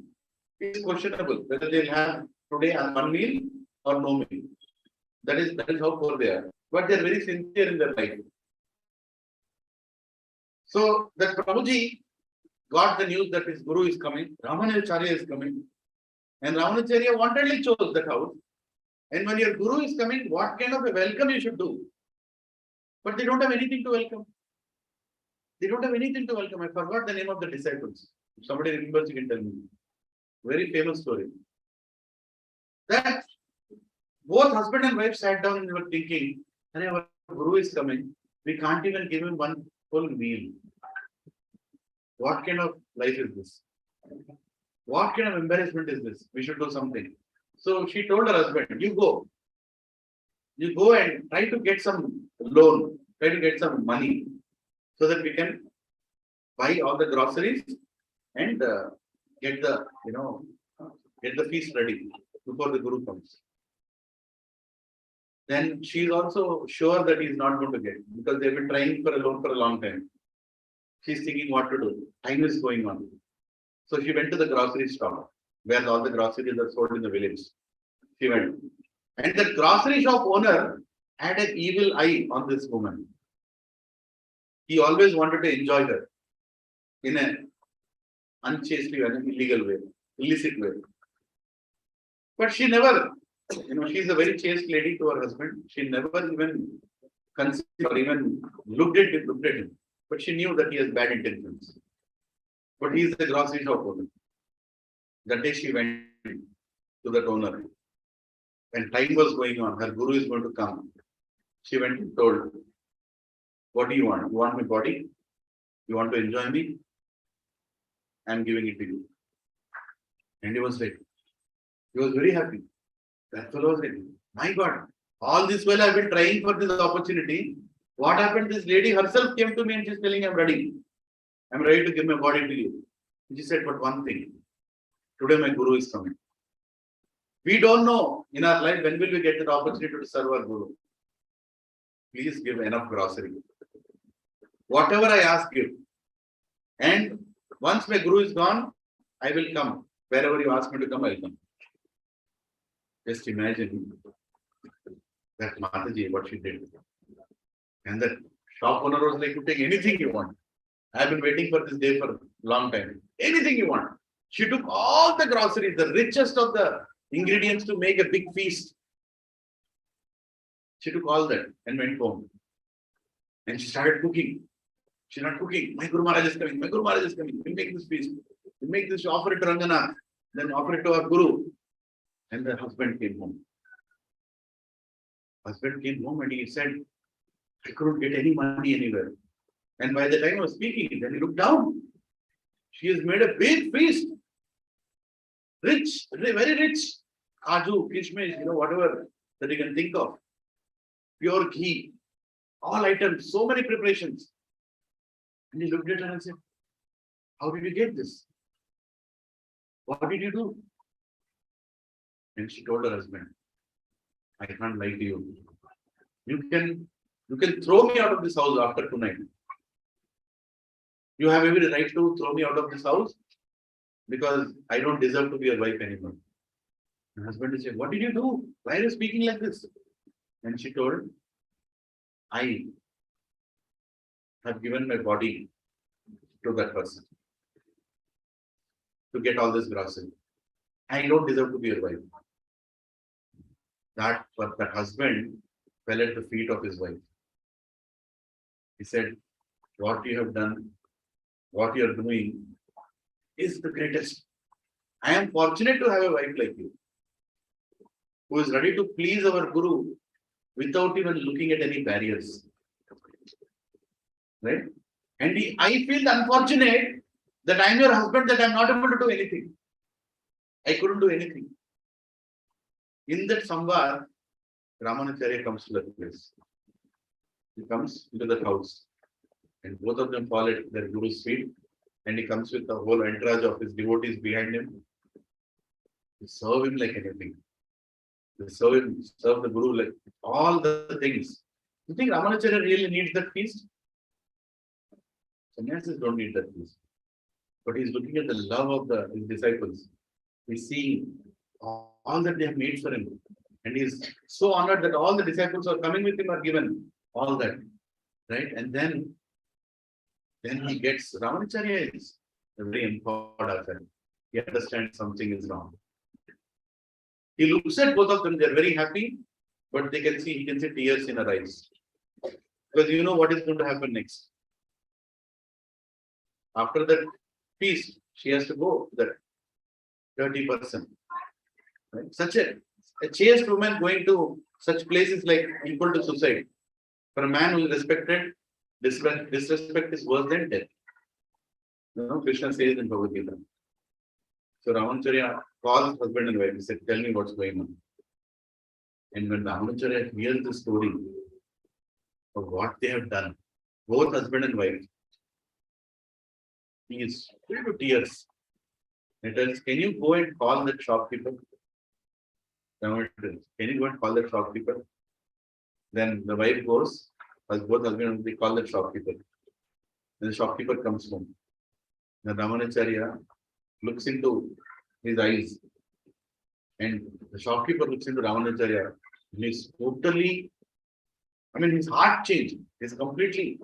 is questionable, whether they will have today one meal or no meal. That is how poor they are. But they are very sincere in their life. So that Prabhuji got the news that his guru is coming, Ramanujacharya is coming. And Ramanujacharya wantedly chose that house. And when your guru is coming, what kind of a welcome you should do? But they don't have anything to welcome. They don't have anything to welcome. I forgot the name of the disciples. If somebody remembers, you can tell me. Very famous story. That both husband and wife sat down and were thinking, our guru is coming. We can't even give him one full meal. What kind of life is this? What kind of embarrassment is this? We should do something. So she told her husband, you go. You go and try to get some loan, try to get some money so that we can buy all the groceries and get the feast ready before the guru comes. then she's also sure that he's not going to get because they've been trying for a loan for a long time. She's thinking what to do. Time is going on. So she went to the grocery store where all the groceries are sold in the village. She went. And the grocery shop owner had an evil eye on this woman. He always wanted to enjoy her in an unchastely way, an illegal way, illicit way. But she never, she's a very chaste lady to her husband. She never even considered or even looked at him. But she knew that he has bad intentions. But he is the grocery shop owner. That day she went to that owner. And time was going on. Her guru is going to come. She went and told, what do you want? You want my body? You want to enjoy me? I'm giving it to you. And he was like, he was very happy. That fellow was like, my God, all this while I've been trying for this opportunity. What happened? This lady herself came to me and she's telling, I'm ready. I'm ready to give my body to you. She said, but one thing. Today my guru is coming. We don't know in our life when will we get the opportunity to serve our guru. Please give enough grocery. Whatever I ask, give. And once my guru is gone, I will come. Wherever you ask me to come, I will come. Just imagine that Mataji, what she did. And the shop owner was like, you take anything you want. I've been waiting for this day for a long time. Anything you want. She took all the groceries, the richest of the ingredients to make a big feast. She took all that and went home. And she started cooking. She's not cooking. My Guru Maharaj is coming. My Guru Maharaj is coming. We'll make this feast. We'll make this, offer it to Ranganath. Then offer it to our Guru. And the husband came home. Husband came home and he said, I couldn't get any money anywhere. And by the time I was speaking, then he looked down. She has made a big feast. Rich, very rich. Kaju, kishmish, whatever that you can think of. Pure ghee. All items, so many preparations. And he looked at her and said, how did you get this? What did you do? And she told her husband, I can't lie to you. You can throw me out of this house after tonight. You have every right to throw me out of this house because I don't deserve to be your wife anymore. The husband said, what did you do? Why are you speaking like this? And she told, I have given my body to that person to get all this grocery. I don't deserve to be your wife. That husband fell at the feet of his wife. He said, what you have done, what you are doing is the greatest. I am fortunate to have a wife like you, who is ready to please our Guru without even looking at any barriers. Right? And I feel unfortunate that I am your husband, that I am not able to do anything. I couldn't do anything. In that samvad, Ramanacharya comes to that place. He comes into the house and both of them fall at their Guru's feet and he comes with the whole entourage of his devotees behind him. They serve him like anything. They serve the Guru like all the things. You think Ramanacharya really needs that feast? Sannyasis don't need that feast. But he's looking at the love of his disciples. He's seeing all that they have made for him. And he's so honored that all the disciples who are coming with him are given all that. Right? And then he gets, Ramanacharya is a very empowered. He understands something is wrong. He looks at both of them, they're very happy, but he can see tears in her eyes. Because you know what is going to happen next. After that feast, she has to go, that dirty person. Right? Such a chaste woman going to such places like equal to suicide. For a man who is respected, disrespect is worse than death. Krishna says in Bhagavad Gita. So Ramanacharya calls husband and wife. He said, tell me what's going on. And when Ramanacharya hears the story of what they have done, both husband and wife, he is filled with tears. He tells, can you go and call that shopkeeper? Can you go and call that shopkeeper? Then the wife goes, as both husband, they call the shopkeeper. Then the shopkeeper comes home. The Ramanacharya looks into his eyes, and the shopkeeper looks into Ramanacharya, and he's totally, I mean, his heart changed. He's completely,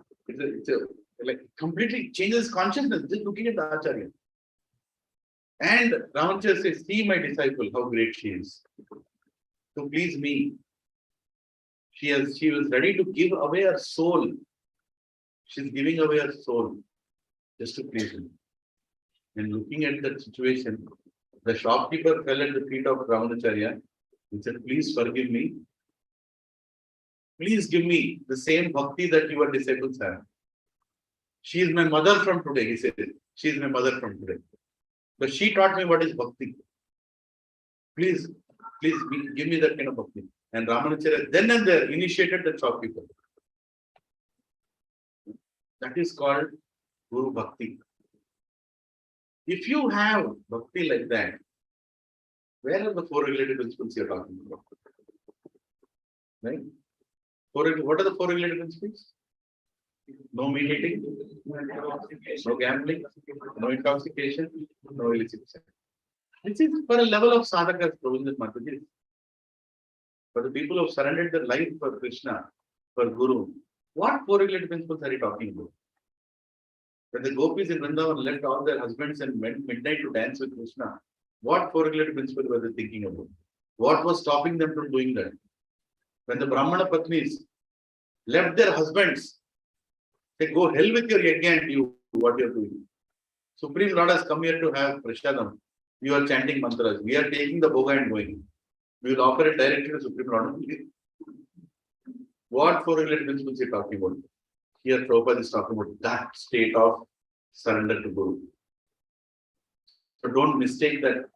like completely changes consciousness just looking at the Acharya. And Ramanacharya says, see my disciple, how great she is. To please me, she was ready to give away her soul. She's giving away her soul just to please him. And looking at that situation, the shopkeeper fell at the feet of Ramanacharya and said, please forgive me. Please give me the same bhakti that your disciples have. She is my mother from today, he said. She is my mother from today. But she taught me what is bhakti. Please give me that kind of bhakti. And Ramanacharya then and there initiated the shopkeeper. That is called Guru Bhakti. If you have bhakti like that, where are the four regulative principles you are talking about? Right? What are the four regulative principles? No meat eating, no gambling, no intoxication, no illicit sex. This is for a level of sadhakas, Prabhupada Mataji. For the people who have surrendered their life for Krishna, for Guru, what four regulative principles are you talking about? When the gopis in Vrindavan left all their husbands and went midnight to dance with Krishna, what four regulative principles were they thinking about? What was stopping them from doing that? When the Brahmana Patnis left their husbands, they go hell with your yajna and you, what you are doing. Supreme Lord has come here to have Prashadam. You are chanting mantras. We are taking the bhoga and going. We will offer it directly to Supreme Lord. What four regulative principles are you talking about? Here Prabhupada is talking about that state of surrender to Guru. So don't mistake that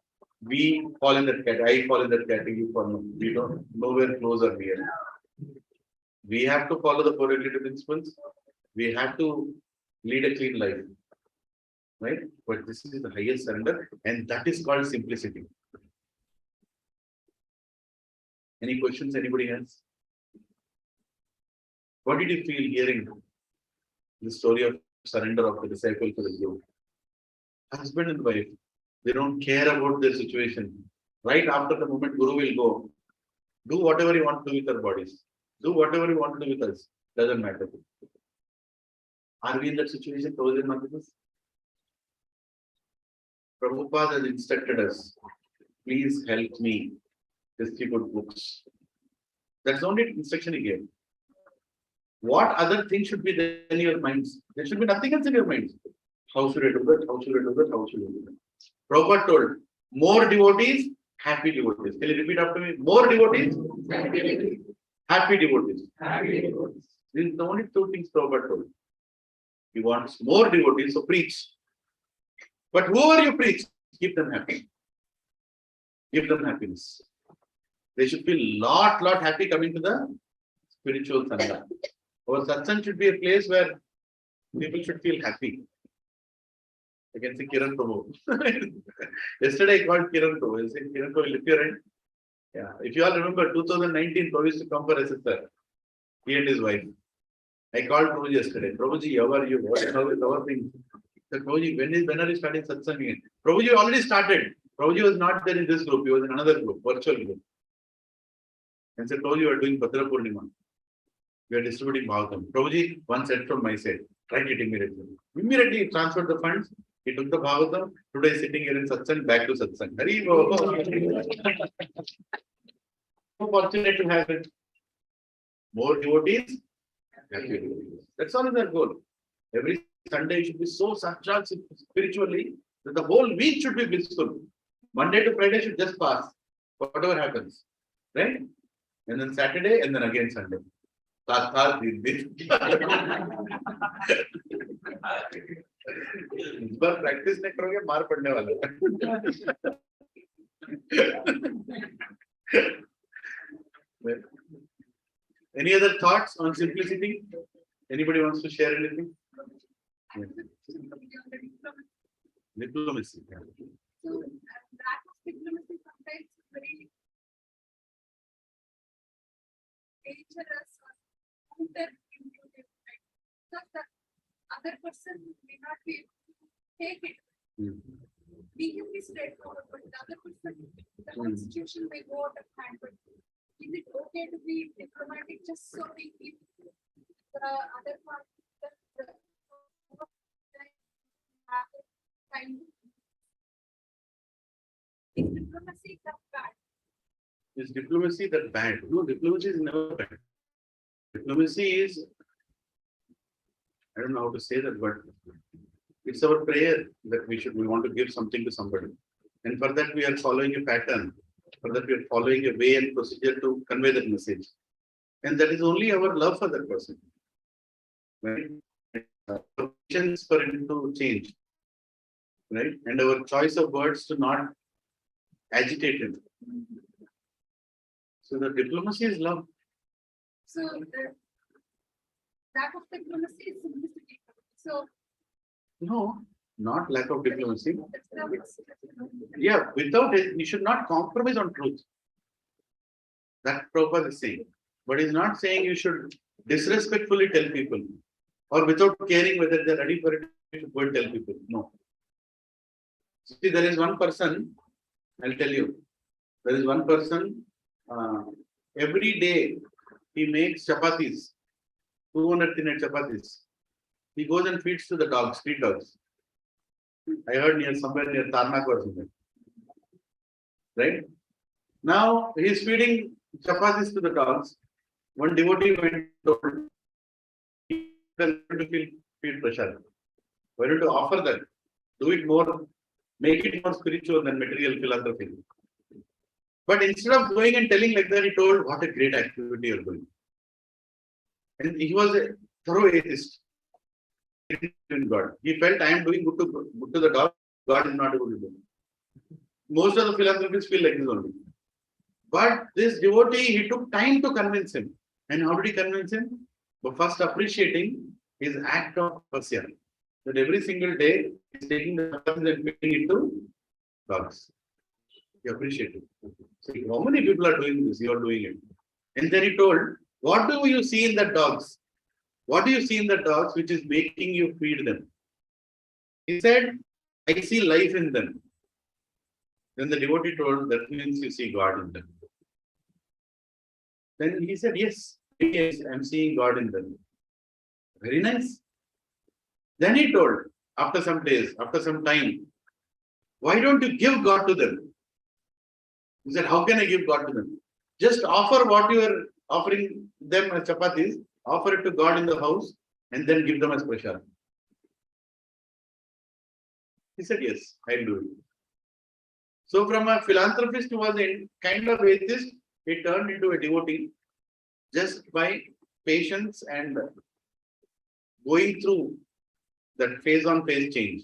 we fall in that category, I fall in that category for no. We don't, nowhere close or near. We have to follow the four regulative principles. We have to lead a clean life. Right? But this is the highest surrender, and that is called simplicity. Any questions? Anybody else? What did you feel hearing the story of surrender of the disciple to the Guru? Husband and wife, they don't care about their situation. Right after the moment Guru will go, do whatever you want to do with our bodies. Do whatever you want to do with us. Doesn't matter. Are we in that situation? Prabhupada has instructed us, please help me distribute books. That's the only instruction he gave. What other things should be there in your minds? There should be nothing else in your minds. How should I do that? How should I do that? How should I do that? Prabhupada told, more devotees, happy devotees. Can you repeat after me? More devotees, happy devotees. Happy devotees. Happy devotees. These are the only two things Prabhupada told. He wants more devotees, so preach. But whoever you preach, keep them happy. Give them happiness. They should feel lot happy coming to the spiritual satsang. Our satsang should be a place where people should feel happy. I can see Kiran Prabhu. Yesterday I called Kiran Prabhu. I said, Kiran Prabhu, lift your hand. Yeah. If you all remember, 2019, Prabhu used to come for SSR. He and his wife. I called Prabhuji yesterday. Prabhuji, how are you? What is our thing? Said, Prabhuji, when are you starting satsang again? Prabhuji already started. Prabhuji was not there in this group. He was in another group, virtual group. And said, Prabhuji, you are doing Bhadra Purnima. We are distributing Bhagavatam. Prabhuji, one said from my side, write it immediately. Immediately he transferred the funds. He took the Bhagavatam. Today sitting here in satsang, back to satsang. Hari Baba. So fortunate to have it. More devotees, happy devotees. That's all is our goal. Every Sunday should be so satsang spiritually that the whole week should be blissful. Monday to Friday should just pass. Whatever happens. Right? And then Saturday and then again Sunday. इस बार practice नहीं करोगे मार पड़ने वाला Any other thoughts on simplicity? Anybody wants to share anything? Diplomacy. So that diplomacy sometimes very dangerous put their intuitive, right? So the other person may not be able to take it. We can be straightforward, but the other person, the whole situation may go out of hand. But is it okay to be diplomatic just so we keep the other part? Time. Is diplomacy that bad? Is diplomacy that bad? No, diplomacy is never bad. Diplomacy is, I don't know how to say that, but it's our prayer that we want to give something to somebody. And for that, we are following a pattern. For that, we are following a way and procedure to convey that message. And that is only our love for that person. Right? Our patience for him to change. Right? And our choice of words to not agitate him. So the diplomacy is love. So the lack of diplomacy is simplicity. So No, not lack of diplomacy. that's Yeah, without it, you should not compromise on truth. That Prabhupada is saying. But he's not saying you should disrespectfully tell people or without caring whether they're ready for it, you should go and tell people. No. See, there is one person, I'll tell you, there is one person, every day he makes chapatis, 200 thinner chapatis. He goes and feeds to the dogs, street dogs. I heard somewhere near Tarnak or something. Right? Now he is feeding chapatis to the dogs. One devotee went and told, to feed prashad. Why don't you offer that? Do it more, make it more spiritual than material philanthropy. But instead of going and telling like that, he told, what a great activity you're doing. And he was a thorough atheist in God. He felt I am doing good to the dog, God is not able to do. Most of the philanthropists feel like this only. But this devotee, he took time to convince him. And how did he convince him? But first appreciating his act of pasya. That every single day he's taking the chapatis and feeding it to dogs. He appreciated. So how many people are doing this? You are doing it. And then he told, what do you see in the dogs? What do you see in the dogs which is making you feed them? He said, I see life in them. Then the devotee told, that means you see God in them. Then he said, yes, I'm seeing God in them. Very nice. Then he told, after some days, after some time, why don't you give God to them? He said, how can I give God to them? Just offer what you are offering them as chapatis, offer it to God in the house, and then give them as prashad. He said, yes, I'll do it. So from a philanthropist who was a kind of atheist, he turned into a devotee just by patience and going through that phase on phase change.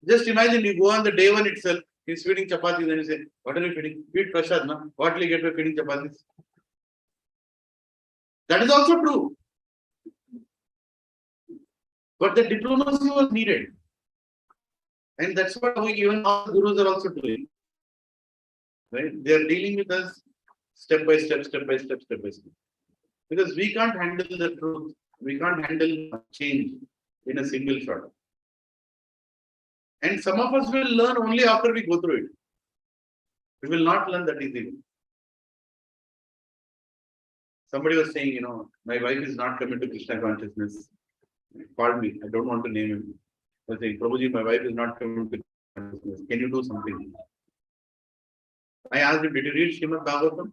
Just imagine you go on the day one itself, he's feeding chapatis and you say, what are you feeding? Feed prashad, no? What will you get by feeding chapatis? That is also true. But the diplomacy was needed. And that's what even our gurus are also doing. Right? They are dealing with us step by step, step by step, step by step. Because we can't handle the truth. We can't handle change in a single shot. And some of us will learn only after we go through it. We will not learn that easily. Somebody was saying, my wife is not coming to Krishna consciousness. He called me. I don't want to name him. I was saying, Prabhuji, my wife is not coming to Krishna consciousness. Can you do something? I asked him, did you read Srimad Bhagavatam?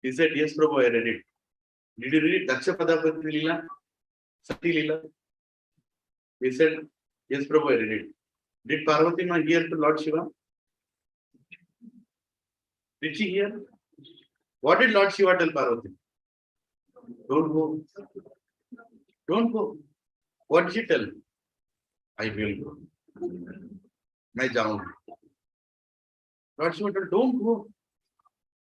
He said, yes, Prabhu, I read it. Did you read Gachibowli Lila? Sati Lila? He said, yes, Prabhu, I read it. Did Parvati Ma hear to Lord Shiva? Did she hear? What did Lord Shiva tell Parvati? Don't go. Don't go. What did she tell? I will go. Main jaungi. Lord Shiva told, don't go.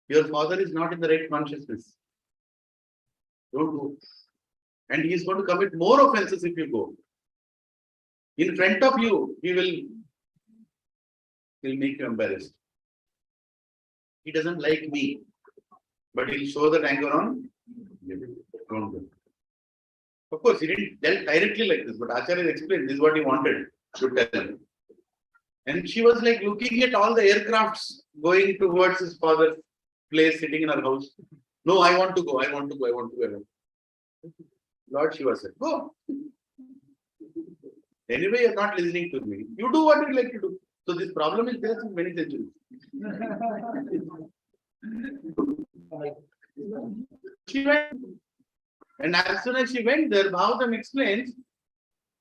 Your father is not in the right consciousness. Don't go. And he is going to commit more offenses if you go. In front of you, he'll make you embarrassed. He doesn't like me. But he'll show that anger on. Don't do. Of course, he didn't tell directly like this, but Acharya explained this is what he wanted to tell. And she was like looking at all the aircrafts going towards his father's place, sitting in her house. No, I want to go, I want to go, I want to go. Lord Shiva said, go. Anyway, you're not listening to me. You do what you like to do. So this problem is there since many centuries. She went. And as soon as she went there, Bhagavatam explains,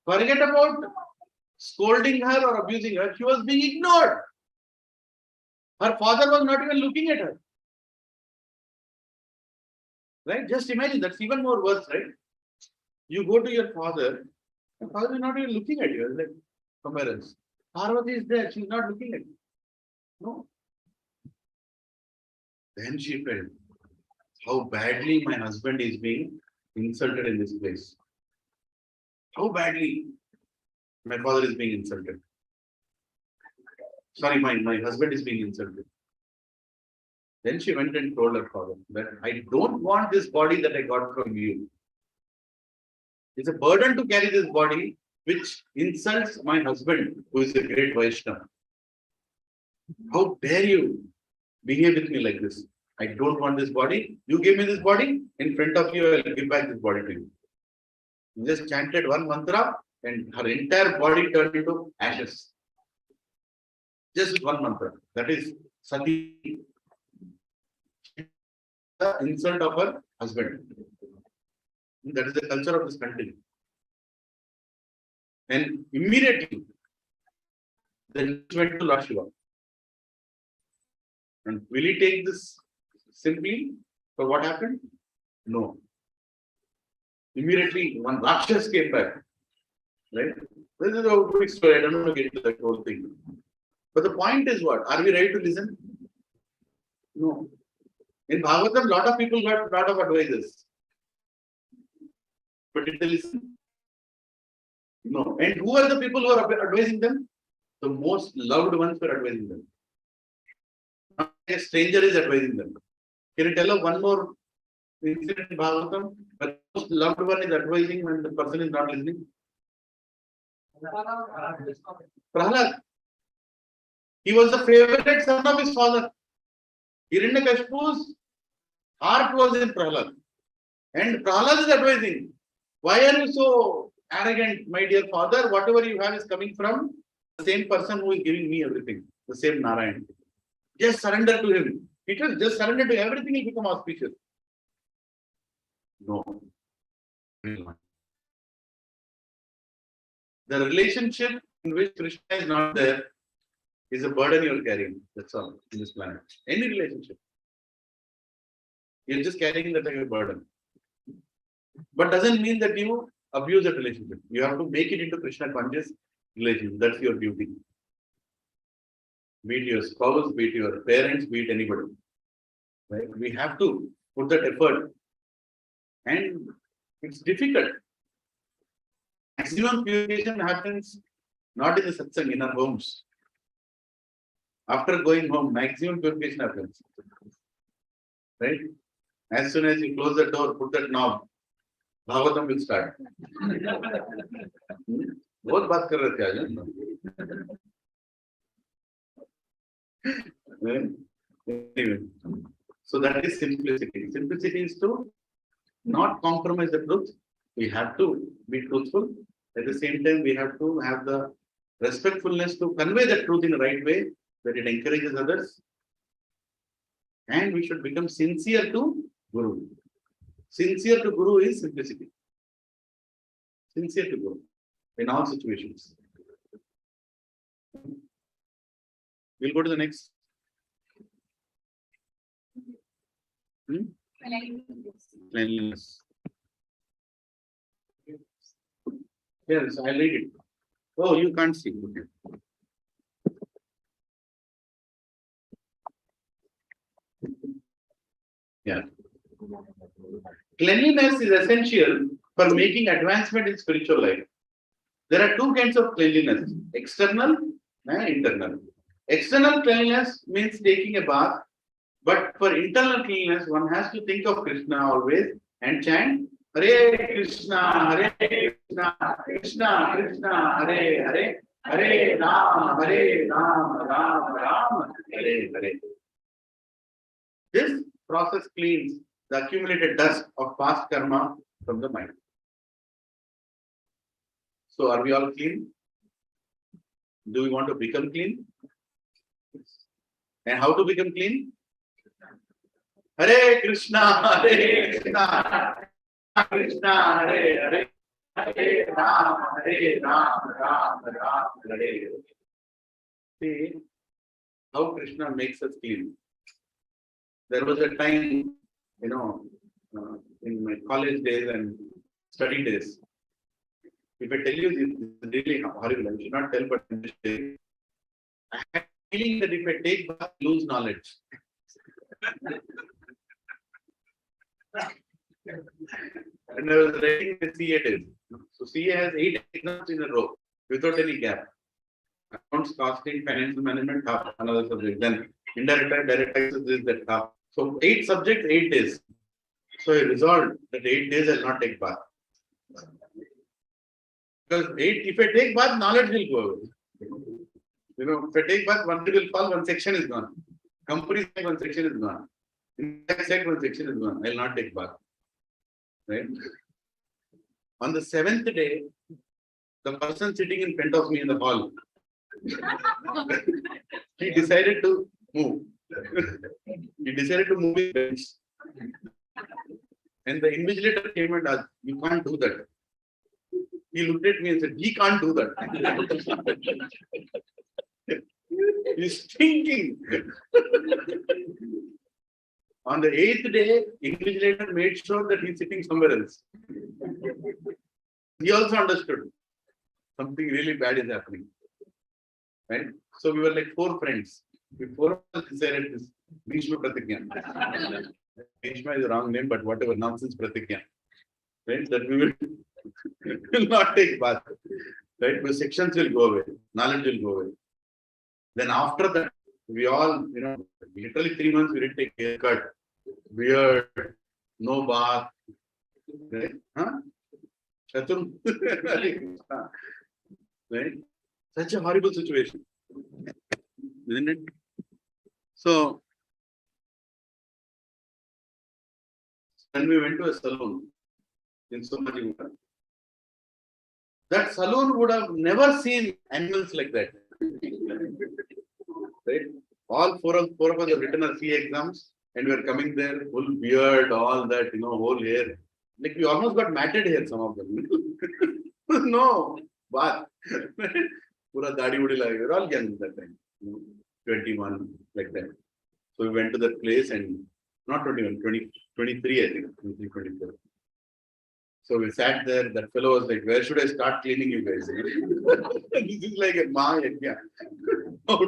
forget about scolding her or abusing her. She was being ignored. Her father was not even looking at her. Right? Just imagine, that's even more worse, right? You go to your father is not even looking at you. It's like somewhere else. Parvati is there, she's not looking at you. No. Then she felt how badly my husband is being insulted in this place. How badly my father is being insulted. Sorry, my husband is being insulted. Then she went and told her father that I don't want this body that I got from you. It's a burden to carry this body which insults my husband, who is a great Vaishnava. How dare you behave with me like this? I don't want this body. You give me this body, in front of you, I will give back this body to you. He just chanted one mantra and her entire body turned into ashes. Just one mantra. That is Sati. The insult of her husband. That is the culture of this country. And immediately, then he went to Lord Shiva. And will he take this simply for what happened? No. Immediately, one Rakshas came back. Right? This is a quick story. I don't want to get into that whole thing. But the point is what? Are we ready to listen? No. In Bhagavatam, a lot of people got a lot of advices. But did they listen? No. And who are the people who are advising them? The most loved ones were advising them. Not a stranger is advising them. Can you tell us one more incident in Bhagavatam? The most loved one is advising when the person is not listening. Prahlad. He was the favorite son of his father. Hiranyakashipu's heart was in Prahlad. And Prahlad is advising, why are you so arrogant, my dear father? Whatever you have is coming from the same person who is giving me everything, the same Narayan. Just surrender to him. It was just surrender to everything, will become auspicious. No. The relationship in which Krishna is not there is a burden you are carrying. That's all in this planet. Any relationship. You're just carrying that like a burden. But doesn't mean that you abuse that relationship. You have to make it into Krishna conscious relationship. That's your duty. Be it your spouse, be it your parents, be it anybody. Right? We have to put that effort. And it's difficult. Maximum purification happens not in the satsang, in our homes. After going home, maximum purification happens. Right? As soon as you close the door, put that knob, Bhagavatam will start. बहुत बात कर रहे थे आज. Anyway, so that is simplicity. Simplicity is to not compromise the truth. We have to be truthful. At the same time, we have to have the respectfulness to convey the truth in the right way, that it encourages others. And we should become sincere to Guru. Sincere to Guru is simplicity. Sincere to Guru in all situations. We'll go to the next. Cleanliness. Yes, I'll read it. Oh, you can't see. Okay. Yeah. Cleanliness is essential for making advancement in spiritual life. There are two kinds of cleanliness, external and internal. External cleanliness means taking a bath, But for internal cleanliness, one has to think of Krishna always and chant Hare Krishna, Hare Krishna, Krishna Krishna, Hare Hare, Hare Ram, Ram Ram, Hare Hare. This process cleans the accumulated dust of past karma from the mind. So, are we all clean? Do we want to become clean? And how to become clean? Hare Krishna, Hare Krishna, Krishna, Hare Hare, Hare Ram, Ram Hare Hare. See how Krishna makes us clean. There was a time, in my college days and study days. If I tell you this is really horrible, I should not tell, but I had a feeling that if I take bath, I lose knowledge. And I was writing the CA test. So CA has 8 exams in a row without any gap. Accounts, costing, financial management, half another subject. Then indirect tax, direct taxes is that half. So 8 subjects, 8 days. So I resolved that 8 days I will not take bath. Because if I take bath, knowledge will go away. If I take bath, one will fall, one section is gone. Company side, one section is gone. Index side, one section is gone. I will not take bath. Right? On the 7th day, the person sitting in front of me in the hall, he decided to move. He decided to move his bench. And the invigilator came and asked, "You can't do that." He looked at me and said, "He can't do that." He's thinking. On the 8th day, invigilator made sure that he's sitting somewhere else. He also understood something really bad is happening. Right? So we were like 4 friends. We 4 of us decided this Bhishma Pratigya. Bhishma is the wrong name, but whatever, nonsense Pratigya. Right? That we will not take bath. Right? The sections will go away. Knowledge will go away. Then after that, we all, literally 3 months we didn't take haircut, beard, no bath. Right? Huh? Chatur. Right? Such a horrible situation. Isn't it? So, when we went to a saloon in Somajiguda, that saloon would have never seen animals like that. Right? All four of us have written our CA exams and we are coming there, full beard, all that, whole hair. Like we almost got matted hair, some of them. No, bath. Pura dadi would like, we were all young at that time, 21, like that. So we went to that place and not 21, 23, I think, 23, 24. So we sat there, that fellow was like, "Where should I start cleaning you guys?" This is like a ma yajna. How to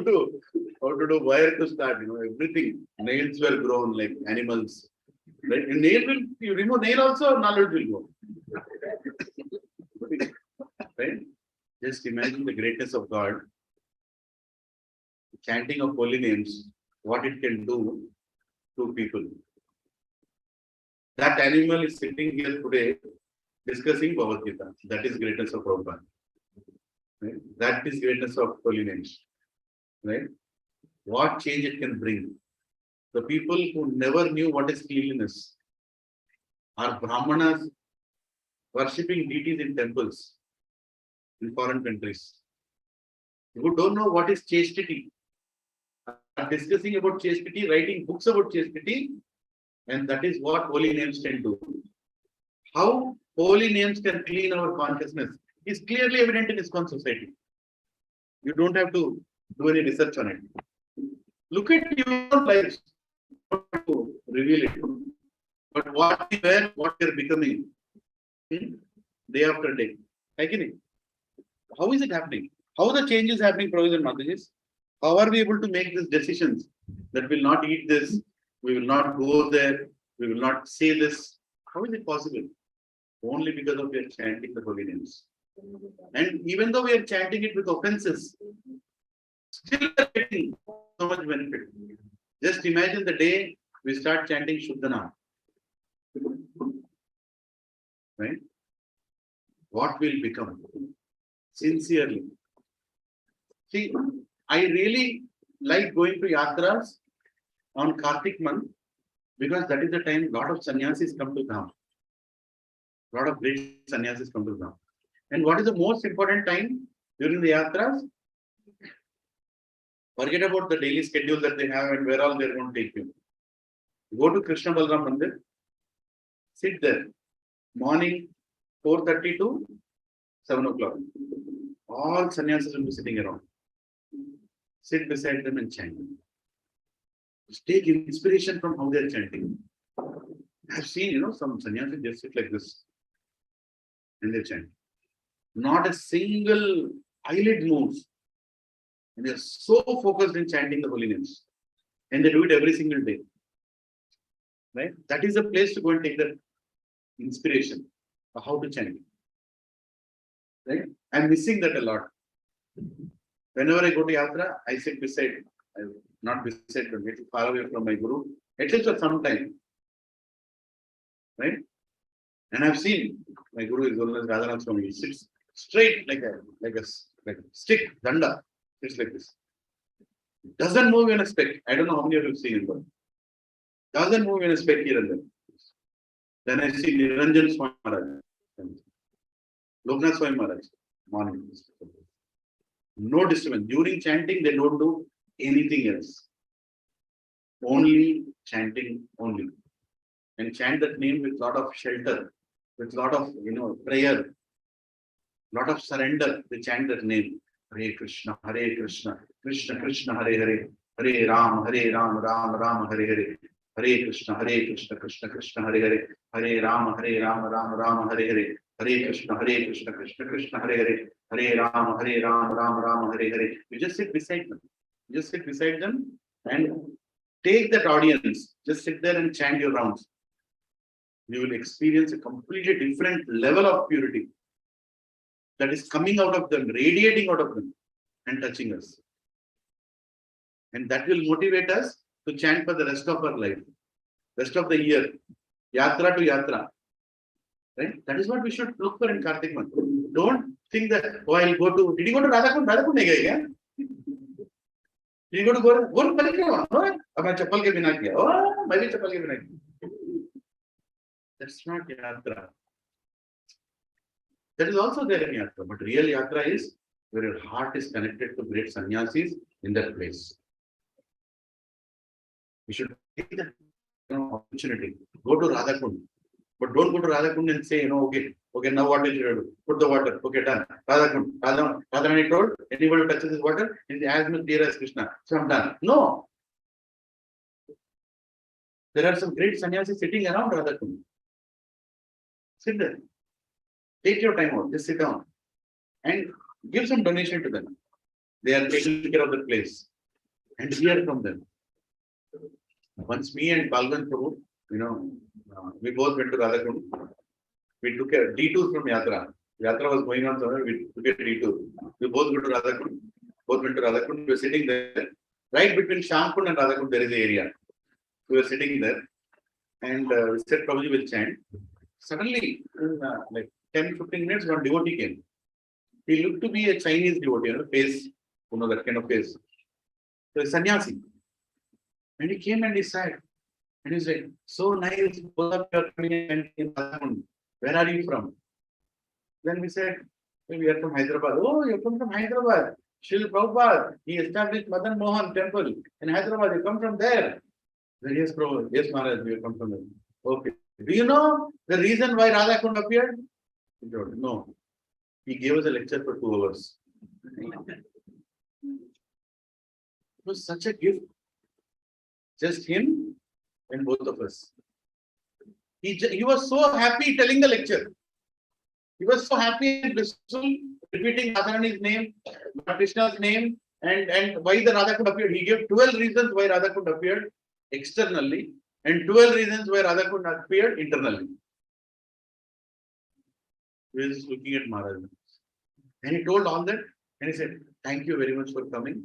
do, where to start, everything. Nails were grown like animals. Right? And you remove nail also, knowledge will go. Right? Just imagine the greatness of God. Chanting of holy names, what it can do to people. That animal is sitting here today discussing Bhagavad Gita. That is greatness of Prabhupada. Right? That is greatness of holy names. Right? What change it can bring. The people who never knew what is cleanliness are Brahmanas worshipping deities in temples in foreign countries. Who don't know what is chastity, are discussing about chastity, writing books about chastity, and that is what holy names can do. How holy names can clean our consciousness is clearly evident in ISKCON society. You don't have to do any research on it. Look at your lives, not to reveal it, but what we were, what we are becoming, day after day. How is it happening? How the change is happening, Professor Matajis? How are we able to make these decisions that we will not eat this, we will not go there, we will not say this? How is it possible? Only because of we are chanting the holy names. And even though we are chanting it with offenses, still we are getting so much benefit. Just imagine the day we start chanting Shuddhana. Right? What will become? Sincerely. See, I really like going to yatras on Kartik month because that is the time lot of sannyasis come to Dham. Lot of great sannyasis come to Dham. And what is the most important time during the yatras? Forget about the daily schedule that they have and where all they are going to take you. Go to Krishna Balram Mandir, sit there, morning 4:30 to 7 o'clock. All sannyasis will be sitting around. Sit beside them and chant. Just take inspiration from how they are chanting. I've seen, some sannyasis just sit like this and they chant. Not a single eyelid moves. And they are so focused in chanting the holy names. And they do it every single day. Right? That is a place to go and take that inspiration of how to chant. Right? I'm missing that a lot. Whenever I go to Yatra, I sit beside, not beside, but little far away from my Guru, at least for some time. Right? And I've seen my Guru is always Radhanath Swami. He sits straight like a stick, danda, sits like this. Doesn't move in a speck. I don't know how many of you have seen it, but doesn't move in a speck here and there. Then I see Niranjan Swami Maharaj, Loknath Swami Maharaj, morning. No disturbance. During chanting, they don't do anything else. Only chanting only. And chant that name with lot of shelter, with lot of prayer, lot of surrender. They chant that name. Hare Krishna, Krishna Krishna, Hare Hare, Hare Ram, Ram Ram, Hare Hare. Hare Krishna, Krishna Krishna, Hare Hare, Hare Ram, Ram Ram, Hare Hare. Hare Krishna, Krishna Krishna, Hare Hare, Hare Ram, Ram Hare Hare. You just sit beside them. Just sit beside them and take that audience. Just sit there and chant your rounds. You will experience a completely different level of purity that is coming out of them, radiating out of them and touching us. And that will motivate us to chant for the rest of our life, rest of the year, yatra to yatra. Right? That is what we should look for in Kartik month. Don't think that, I'll go to, did you go to Radhakund? Radhakund nahi gaye kya? Did you go to Gorakh? Gorakh kya? No, abhi chappal ke bina kiya. Oh, main bhi chappal ke bina kiya. That's not yatra. That is also there in yatra, but real yatra is where your heart is connected to great sannyasis in that place. We should take that opportunity. Go to Radhakund. But don't go to Radhakund and say, okay, now what did you do? Put the water. Okay, done. Radhakund. Radharani told, anybody who touches this water is as much dear as Krishna. So I'm done. No. There are some great sannyasis sitting around Radhakund. Sit there. Take your time out. Just sit down. And give some donation to them. They are taking care of the place. And hear from them. Once me and Balgan Prabhu, we both went to Radhakund. We took a detour from Yatra. Yatra was going on somewhere. We took a detour. We both went to Radhakund. Both went to Radhakund. We were sitting there. Right between Shamkund and Radhakund, there is an area. We were sitting there. And we said, Prabhuji will chant. Suddenly, in like 10-15 minutes, one devotee came. He looked to be a Chinese devotee, face, that kind of face. So a sannyasi. And he came and he sat. And he said, so nice, both of you are coming in Radhakund. Where are you from? Then we said, we are from Hyderabad. Oh, you come from Hyderabad. Srila Prabhupada, he established Madan Mohan temple in Hyderabad. You come from there. Then, yes, Prabhupada. Yes, Maharaj, we come from there. Okay. Do you know the reason why Radhakund appeared? No. He gave us a lecture for 2 hours. It was such a gift. Just him and both of us. He was so happy telling the lecture. He was so happy and blissful, repeating Radharani's name, Krishna's name, and why the Radhakund appeared. He gave 12 reasons why Radhakund appeared externally and 12 reasons why Radhakund appeared internally. We were just looking at Maharaj. And he told all that and he said, thank you very much for coming.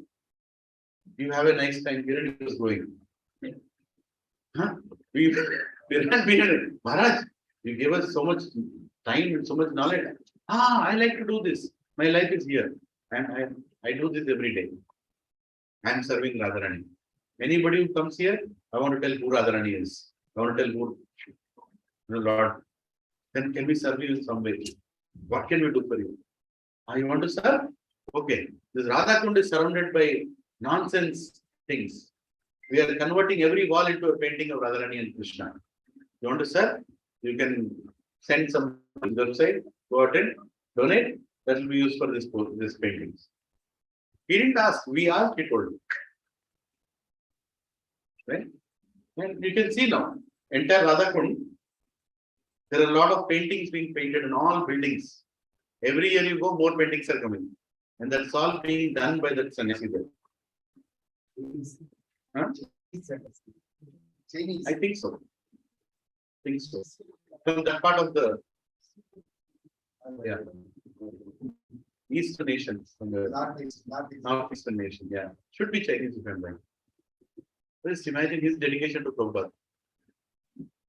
You have a nice time here, and he was going. Huh? We ran behind it. Maharaj, you gave us so much time and so much knowledge. I like to do this. My life is here. And I do this every day. I am serving Radharani. Anybody who comes here, I want to tell who Radharani is. I want to tell who, Lord, then can we serve you in some way? What can we do for you? You want to serve? Okay. This Radha Kund is surrounded by nonsense things. We are converting every wall into a painting of Radharani and Krishna. You want to serve? You can send some to the website, go attend, donate. That will be used for this paintings. He didn't ask. We asked, he told. Right? And you can see now, entire Radha Kund, there are a lot of paintings being painted in all buildings. Every year you go, more paintings are coming. And that's all being done by that sannyasi there. Huh? I think so. From that part of the Eastern nations, from the Northeastern nation, should be Chinese if I'm right. Just imagine his dedication to Prabhupada.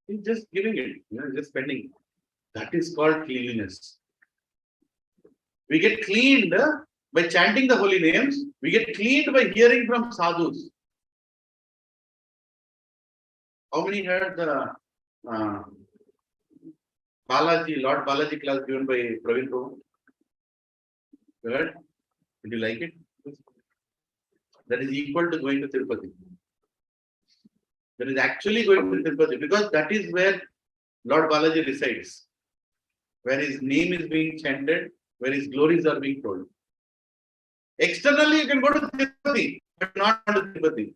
He's just giving it, just spending. That is called cleanliness. We get cleaned by chanting the holy names. We get cleaned by hearing from sadhus. How many heard the Lord Balaji class given by Praveen Prabhu? You heard? Did you like it? That is equal to going to Tirupati. That is actually going to Tirupati because that is where Lord Balaji resides, where his name is being chanted, where his glories are being told. Externally, you can go to Tirupati, but not to Tirupati.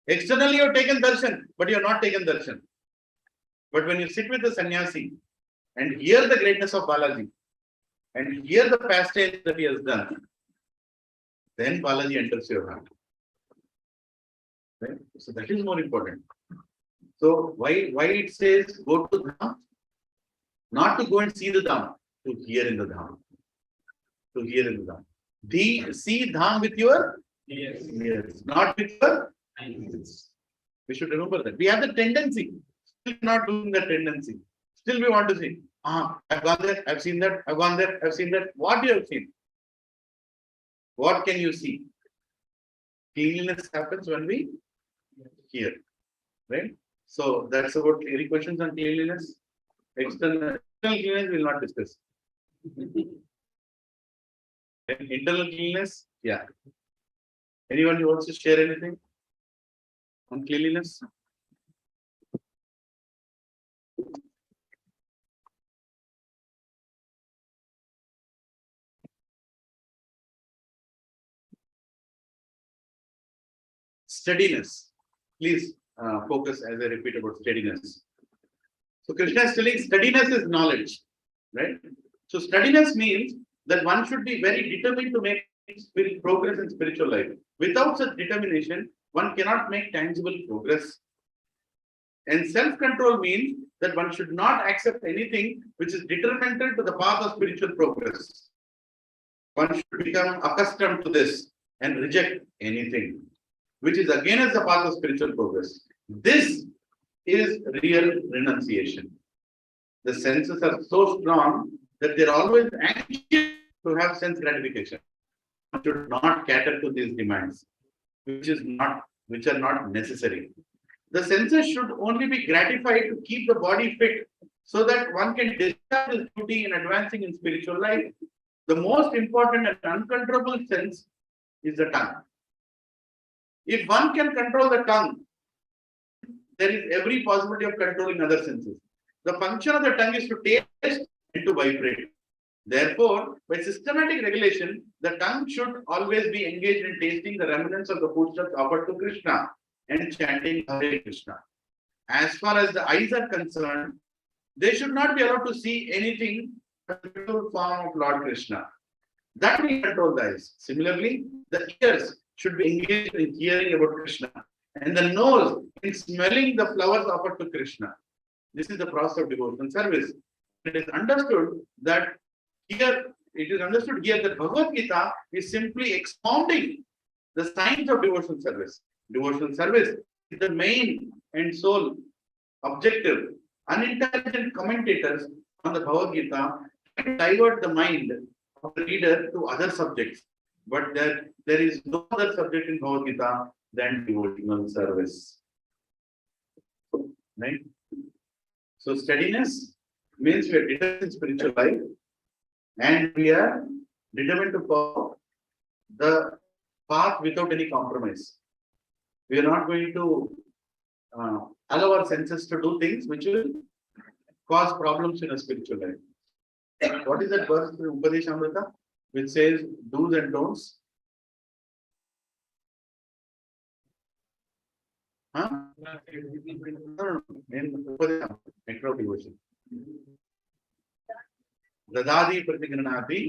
Externally, you have taken darshan, but you have not taken darshan. But when you sit with the sannyasi and hear the greatness of Balaji and hear the pastimes that he has done, then Balaji enters your heart. Right? So that is more important. So why it says go to Dham? Not to go and see the Dham, to hear in the Dham. To hear in the Dham. See Dham with your ears, not with your eyes. We should remember that. We have the tendency, still not doing the tendency. Still we want to see. I've gone there, I've seen that, I've gone there, I've seen that. What you have seen? What can you see? Cleanliness happens when we hear. Right? So that's about any questions on cleanliness. External cleanliness we will not discuss. Internal cleanliness, Anyone who wants to share anything on cleanliness? Steadiness. Please focus as I repeat about steadiness. So Krishna is telling steadiness is knowledge, right? So steadiness means that one should be very determined to make progress in spiritual life. Without such determination, one cannot make tangible progress. And self-control means that one should not accept anything which is detrimental to the path of spiritual progress. One should become accustomed to this and reject anything which is against the path of spiritual progress. This is real renunciation. The senses are so strong that they're always anxious to have sense gratification. One should not cater to these demands, which are not necessary. The senses should only be gratified to keep the body fit so that one can discharge his duty in advancing in spiritual life. The most important and uncontrollable sense is the tongue. If one can control the tongue, there is every possibility of controlling other senses. The function of the tongue is to taste and to vibrate. Therefore, by systematic regulation, the tongue should always be engaged in tasting the remnants of the foodstuffs offered to Krishna and chanting Hare Krishna. As far as the eyes are concerned, they should not be allowed to see anything but the beautiful form of Lord Krishna. That will control the eyes. Similarly, the ears should be engaged in hearing about Krishna and the nose in smelling the flowers offered to Krishna. This is the process of devotional service. It is understood here that Bhagavad Gita is simply expounding the science of devotional service. Devotional service is the main and soul, objective, unintelligent commentators on the Bhagavad Gita can divert the mind of the reader to other subjects. But there is no other subject in Bhagavad Gita than devotional service. Right? So steadiness means we are determined in spiritual life and we are determined to follow the path without any compromise. We are not going to allow our senses to do things which will cause problems in a spiritual life. What is that verse in Upadeshamrita which says do's and don'ts? Huh? No. In Upadeshamrita, Necro devotion. Dadadi Pratiganati,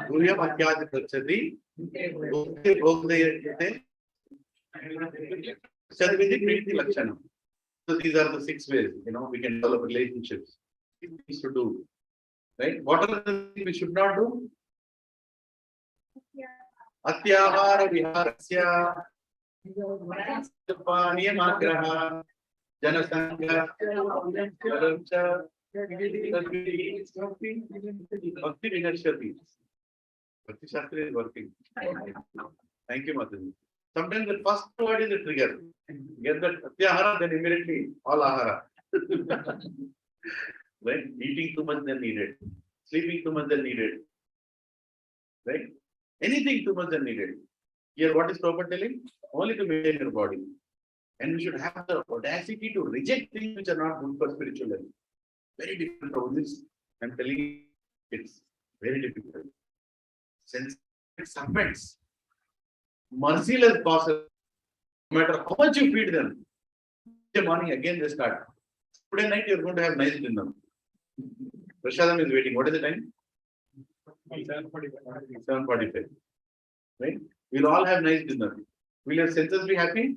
Gurya Patyat Kachati, Bhogdayate, Sadvidi Priti Lakshana. So these are the 6 ways, we can develop relationships. Things to do. Right? What are the things we should not do? Atyahara Viharasya, Niyamagraha, Janasanga, Karamcha, Bhakti Vinashati. Bhakti Shastri is working. Thank you, Mataji. Sometimes the first word is a trigger. Get that Atyahara, then immediately all Ahara. Right? Eating too much than needed. Sleeping too much than needed. Right? Anything too much than needed. Here, what is Prabhupada telling? Only to maintain your body. And we should have the audacity to reject things which are not good for spiritual life. Very difficult from this. I'm telling you, it's very difficult. Sense serpents, merciless bosses, no matter how much you feed them, Monday morning again they start. Today night you're going to have nice dinner. Prashadam is waiting. What is the time? 7:45. Right? We'll all have nice dinner. Will your senses be happy?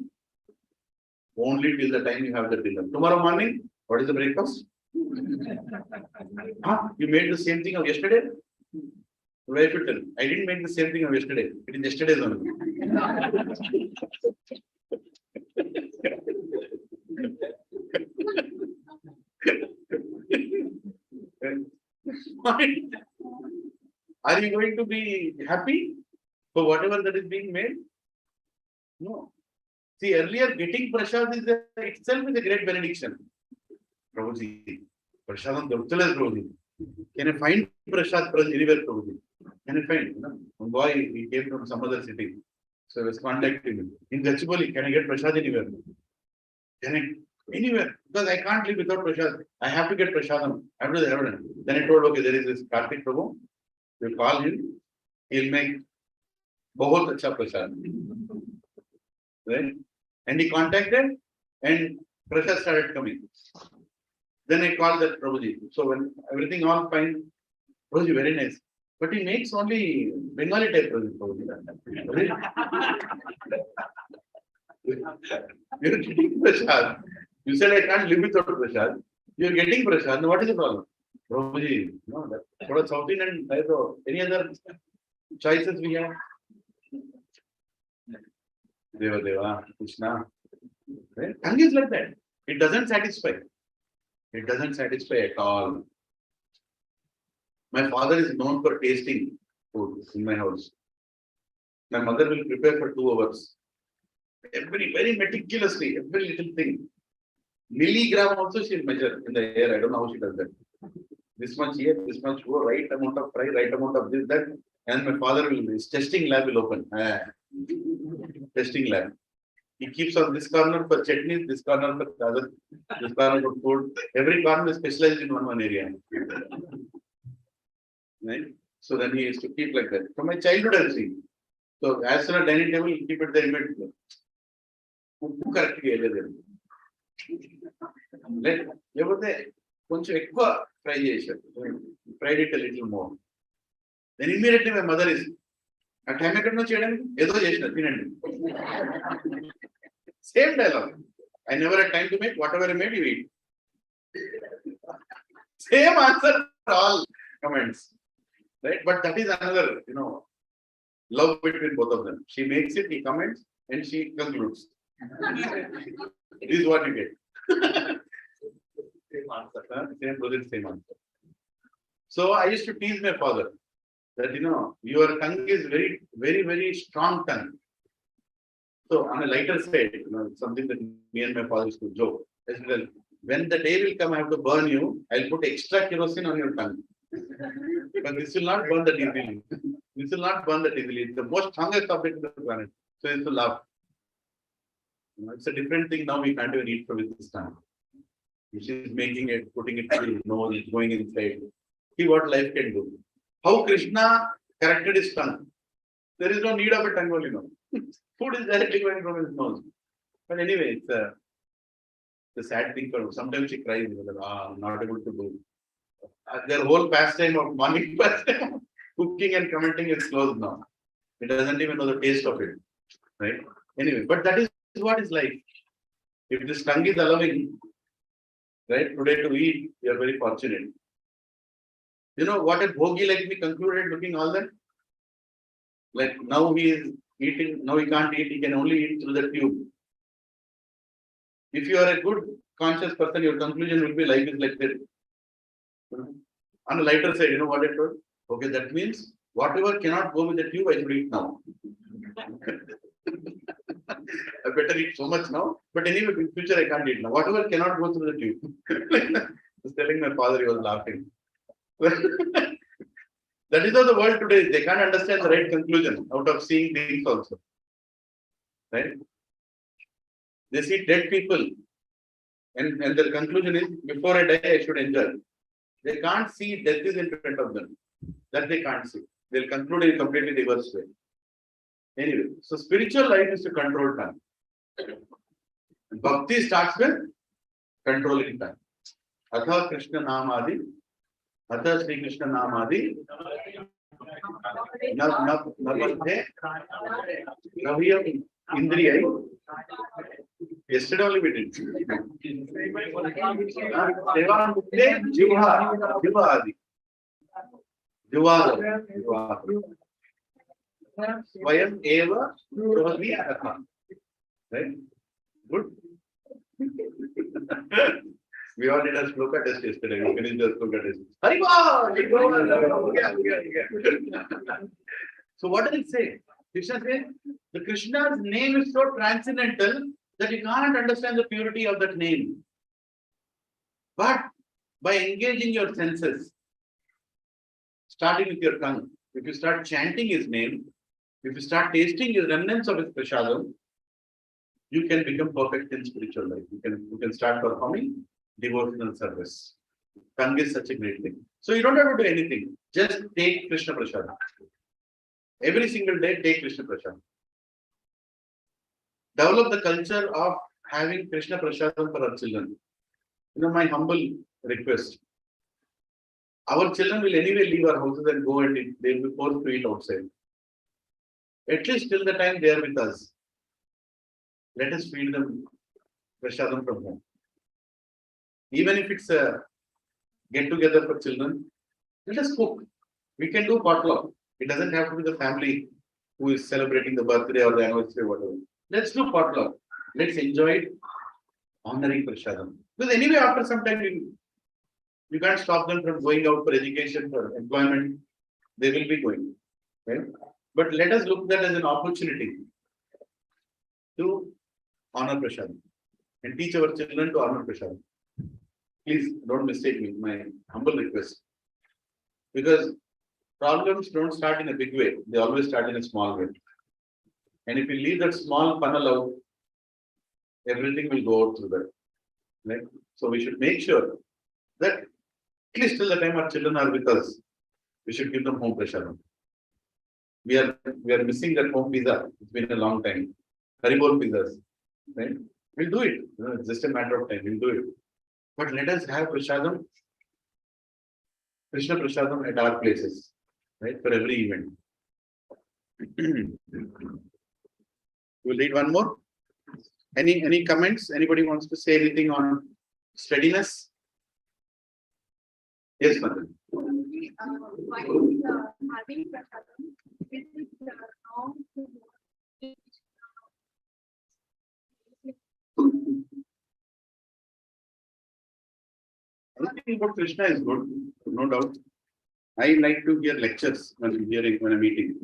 Only till the time you have the dinner. Tomorrow morning, what is the breakfast? You made the same thing of yesterday? Wife will tell, I didn't make the same thing of yesterday. It is yesterday's only. Are you going to be happy for whatever that is being made? No. See, earlier getting prasad is itself is a great benediction. Prabhuji, prasadam Dautala Prabhuji. Can I find prasad anywhere, Prabhuji? Can I find? One boy, he came from some other city. So I was contacting him. In Gachibowli, can I get prasad anywhere? Can I? Anywhere. Because I can't live without prasad. I have to get prasadam. I have to have it. Then I told, okay, there is this Kartik Prabhu. You call him. He'll make bahut acha prasad. Right? And he contacted and prasad started coming. Then I called that Prabhuji. So when everything all fine, Prabhuji, very nice. But he makes only Bengali type Prabhuji. You're getting prasad. You said I can't live without prasad. You're getting prasad. Now what is the problem? Prabhuji, no, that's South Indian and any other choices we have? Deva Deva, Krishna. Right? Tongue is like that. It doesn't satisfy. It doesn't satisfy at all. My father is known for tasting food in my house. My mother will prepare for 2 hours. Very meticulously, every little thing. Milligram also she'll measure in the air. I don't know how she does that. This much here, this much go, right amount of fry, right amount of this, that. And my father will, his testing lab will open. Testing lab. He keeps on this corner for chutneys, this corner for other, this corner for food. Every corner is specialized in one area. Right? So then he used to keep like that. From my childhood, I've seen. So as soon as dining table, he keep it there immediately. Correct. Fried it a little more. Then immediately my mother is at time same dialogue. I never had time to make whatever I made, you eat. Same answer for all comments. Right? But that is another, love between both of them. She makes it, he comments, and she concludes. This is what you get. Same answer. Same project, same answer. So I used to tease my father that your tongue is very, very, very strong tongue. So on a lighter side, something that me and my father used to joke. I said, well, when the day will come, I have to burn you. I'll put extra kerosene on your tongue. But this will not burn that easily. This will not burn that easily. It's the most strongest object on the planet. So it's to laugh. It's a different thing now. We can't even eat with this tongue. Which is making it, putting it through his nose, it's going inside. See what life can do. How Krishna corrected his tongue. There is no need of a tongue only now. Food is directly going from his nose. But anyway, it's a sad thing for him. Sometimes she cries, I'm not able to do. Their whole pastime of morning pastime, cooking and commenting is closed now. It doesn't even know the taste of it. Right? Anyway, but that is what is life. If this tongue is allowing, right, today to eat, you are very fortunate. You know what a bhogi like me concluded looking all that? Like now he is eating, now he can't eat, he can only eat through the tube. If you are a good conscious person, your conclusion will be life is like that. On a lighter side, you know what I told? Okay, that means whatever cannot go with the tube, I should eat now. I better eat so much now, but anyway, in future I can't eat now. Whatever cannot go through the tube. I was telling my father, he was laughing. That is how the world today is. They can't understand the right conclusion out of seeing things also. Right? They see dead people and their conclusion is, before I die, I should enjoy. They can't see death is in front of them. That they can't see. They'll conclude in a completely reverse way. Anyway, so spiritual life is to control time. Bhakti starts with controlling time. Atha Krishna Namadi, Atha Sri Krishna Namadi, Navadhe, Raviyam Indriyai. Yesterday only we did. Seva Mukte Jiva Adi. Jiva. Swayam Eva Purvi Atha. Right? Good. We all did a sloka test yesterday. We finished the sloka test. So what does it say? Krishna says, the Krishna's name is so transcendental that you can't understand the purity of that name. But by engaging your senses, starting with your tongue, if you start chanting his name, if you start tasting the remnants of his prasadam, you can become perfect in spiritual life. You can start performing devotional service. Tongue is such a great thing. So you don't have to do anything. Just take Krishna prasadam. Every single day, take Krishna prasadam. Develop the culture of having Krishna prasadam for our children. My humble request. Our children will anyway leave our houses and go and eat. They will be forced to eat outside. At least till the time they are with us. Let us feed them prasadam from home. Even if it's a get together for children, let us cook. We can do potluck. It doesn't have to be the family who is celebrating the birthday or the anniversary or whatever. Let's do potluck. Let's enjoy it, honoring prasadam. Because anyway, after some time, you can't stop them from going out for education, for employment. They will be going. Right? But let us look at that as an opportunity to honor prasadam and teach our children to honor prasadam. Please don't mistake me, my humble request. Because problems don't start in a big way, they always start in a small way. And if you leave that small funnel out, everything will go out through that. Right? So we should make sure that at least till the time our children are with us, we should give them home prasadam. We are missing that home pizza. It's been a long time. Haribol pizzas. Right? We'll do it. It's just a matter of time. We'll do it. But let us have prasadam, Krishna prasadam at our places, right? For every event. We'll read one more. Any comments? Anybody wants to say anything on steadiness? Yes, Madan. While having prasadam, it is wrong to Everything about Krishna is good, no doubt. I like to hear lectures when I'm eating.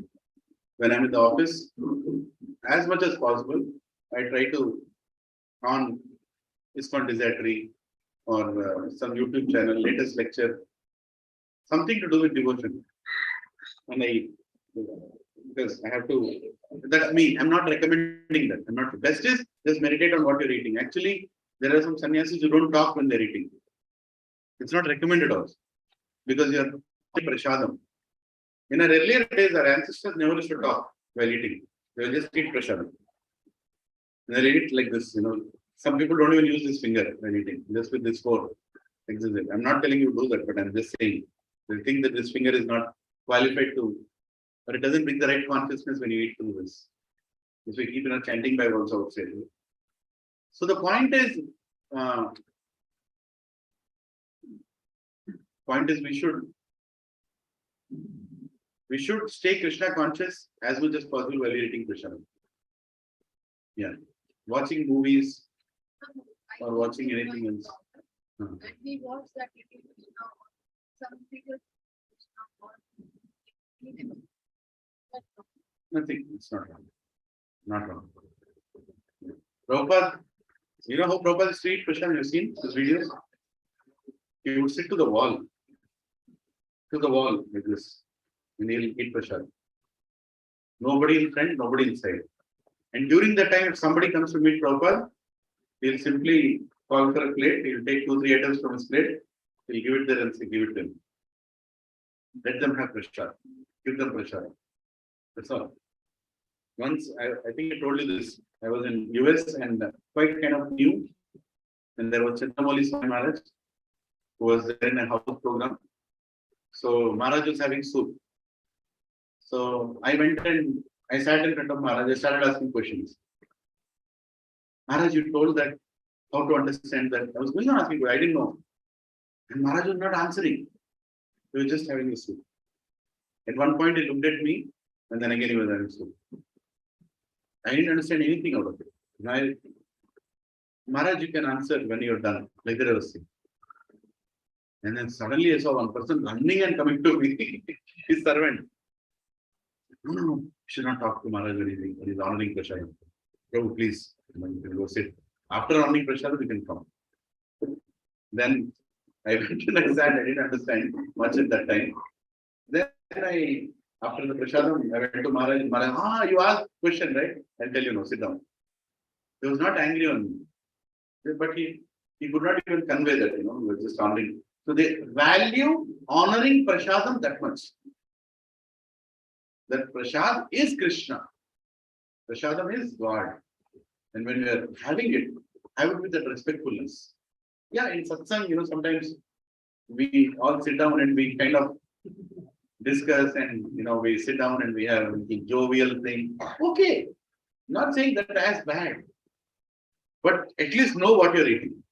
When I'm in the office, as much as possible, I try to on ISKCON Desiratory or some YouTube channel, latest lecture, something to do with devotion. And because I have to, that's me. I'm not recommending that. I'm not. Best is just meditate on what you're eating. Actually, there are some sannyasis who don't talk when they're eating. It's not recommended also because you're prashadam. In our earlier days, our ancestors never used to talk while eating. They will just eat prashadam. And they eat like this, Some people don't even use this finger when eating, just with this fork. I'm not telling you to do that, but I'm just saying. They think that this finger is not qualified to, but it doesn't bring the right consciousness when you eat through this. If we keep chanting by also outside. So the point is we should stay Krishna conscious as much as possible while eating Krishna. Yeah. Watching movies or watching anything else. And we watch that eating Krishna, some people Nothing. It's not wrong. Not wrong. Prabhupada, you know how Prabhupada used to eat Krishna? You've seen his videos? He would sit to the wall like this, and he'll eat prashad. Nobody in front, nobody inside. And during that time, if somebody comes to meet Prabhupada, he'll simply call for a plate, he'll take 2-3 items from his plate, he'll give it there and say, give it to him. Let them have prashad. Give them prashad. That's all. Once, I think I told you this, I was in US and quite kind of new, and there was Chittamoli Swami Maharaj, who was there in a house program. So Maharaj was having soup. So I went and I sat in front of Maharaj. I started asking questions. Maharaj, you told that how to understand that. I was going on asking, but I didn't know. And Maharaj was not answering. He was just having a soup. At one point, he looked at me, and then again he was having soup. I didn't understand anything out of it. Maharaj, you can answer when you're done. Like that I was saying. And then suddenly I saw one person running and coming to me, his servant. No, you should not talk to Maharaj or anything. He's honoring Prashad. Go, please. You can go sit. After honoring Prashad, we can come. Then I went and I sat. I didn't understand much at that time. Then after the Prashadam, I went to Maharaj. Maharaj, you asked question, right? I'll tell you no, sit down. He was not angry on me. But he could not even convey that, he was just honoring. So they value honoring Prashadam that much. That Prashad is Krishna. Prashadam is God. And when we are having it, have it with that respectfulness. Yeah, in Satsang, sometimes we all sit down and we kind of discuss and, we sit down and we have the jovial thing. Okay. Not saying that as bad. But at least know what you're eating.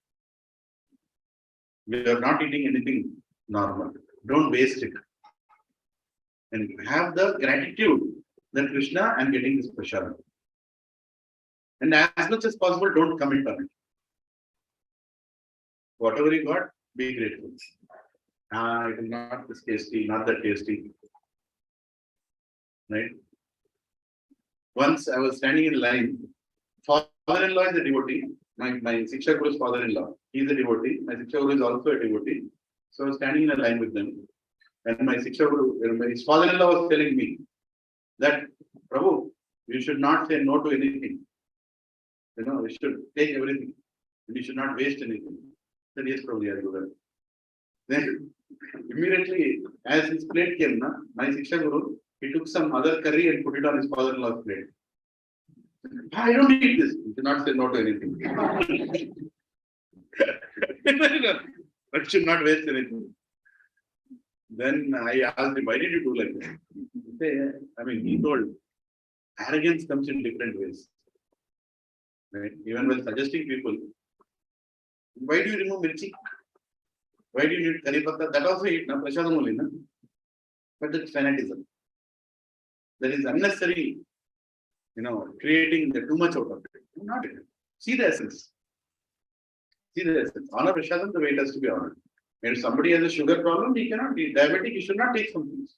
You are not eating anything normal. Don't waste it. And have the gratitude that Krishna, I'm getting this prashad. And as much as possible, don't comment on it. Whatever you got, be grateful. It is not this tasty, not that tasty. Right? Once I was standing in line. Father-in-law is a devotee. My Siksha Guru's father-in-law. He is a devotee. My Siksha Guru is also a devotee. So I was standing in a line with them. And my Siksha Guru, his father-in-law was telling me that, Prabhu, you should not say no to anything. You should take everything. And you should not waste anything. I said, yes, Prabhu, I'll do that. Then, immediately, as his plate came, my Siksha Guru, he took some other curry and put it on his father-in-law's plate. I don't eat this. You cannot say no to anything. But should not waste anything. Then I asked him, why did you do like that? He told, arrogance comes in different ways. Right? Even when suggesting people, why do you remove mirchi? Why do you need curry patta? That also eat, prashadam only, But it's fanatism. That is unnecessary, creating too much out of it. Not it. See the essence. See the essence. Honor prasadam the way it has to be honored. And if somebody has a sugar problem, he cannot be diabetic, he should not take some things.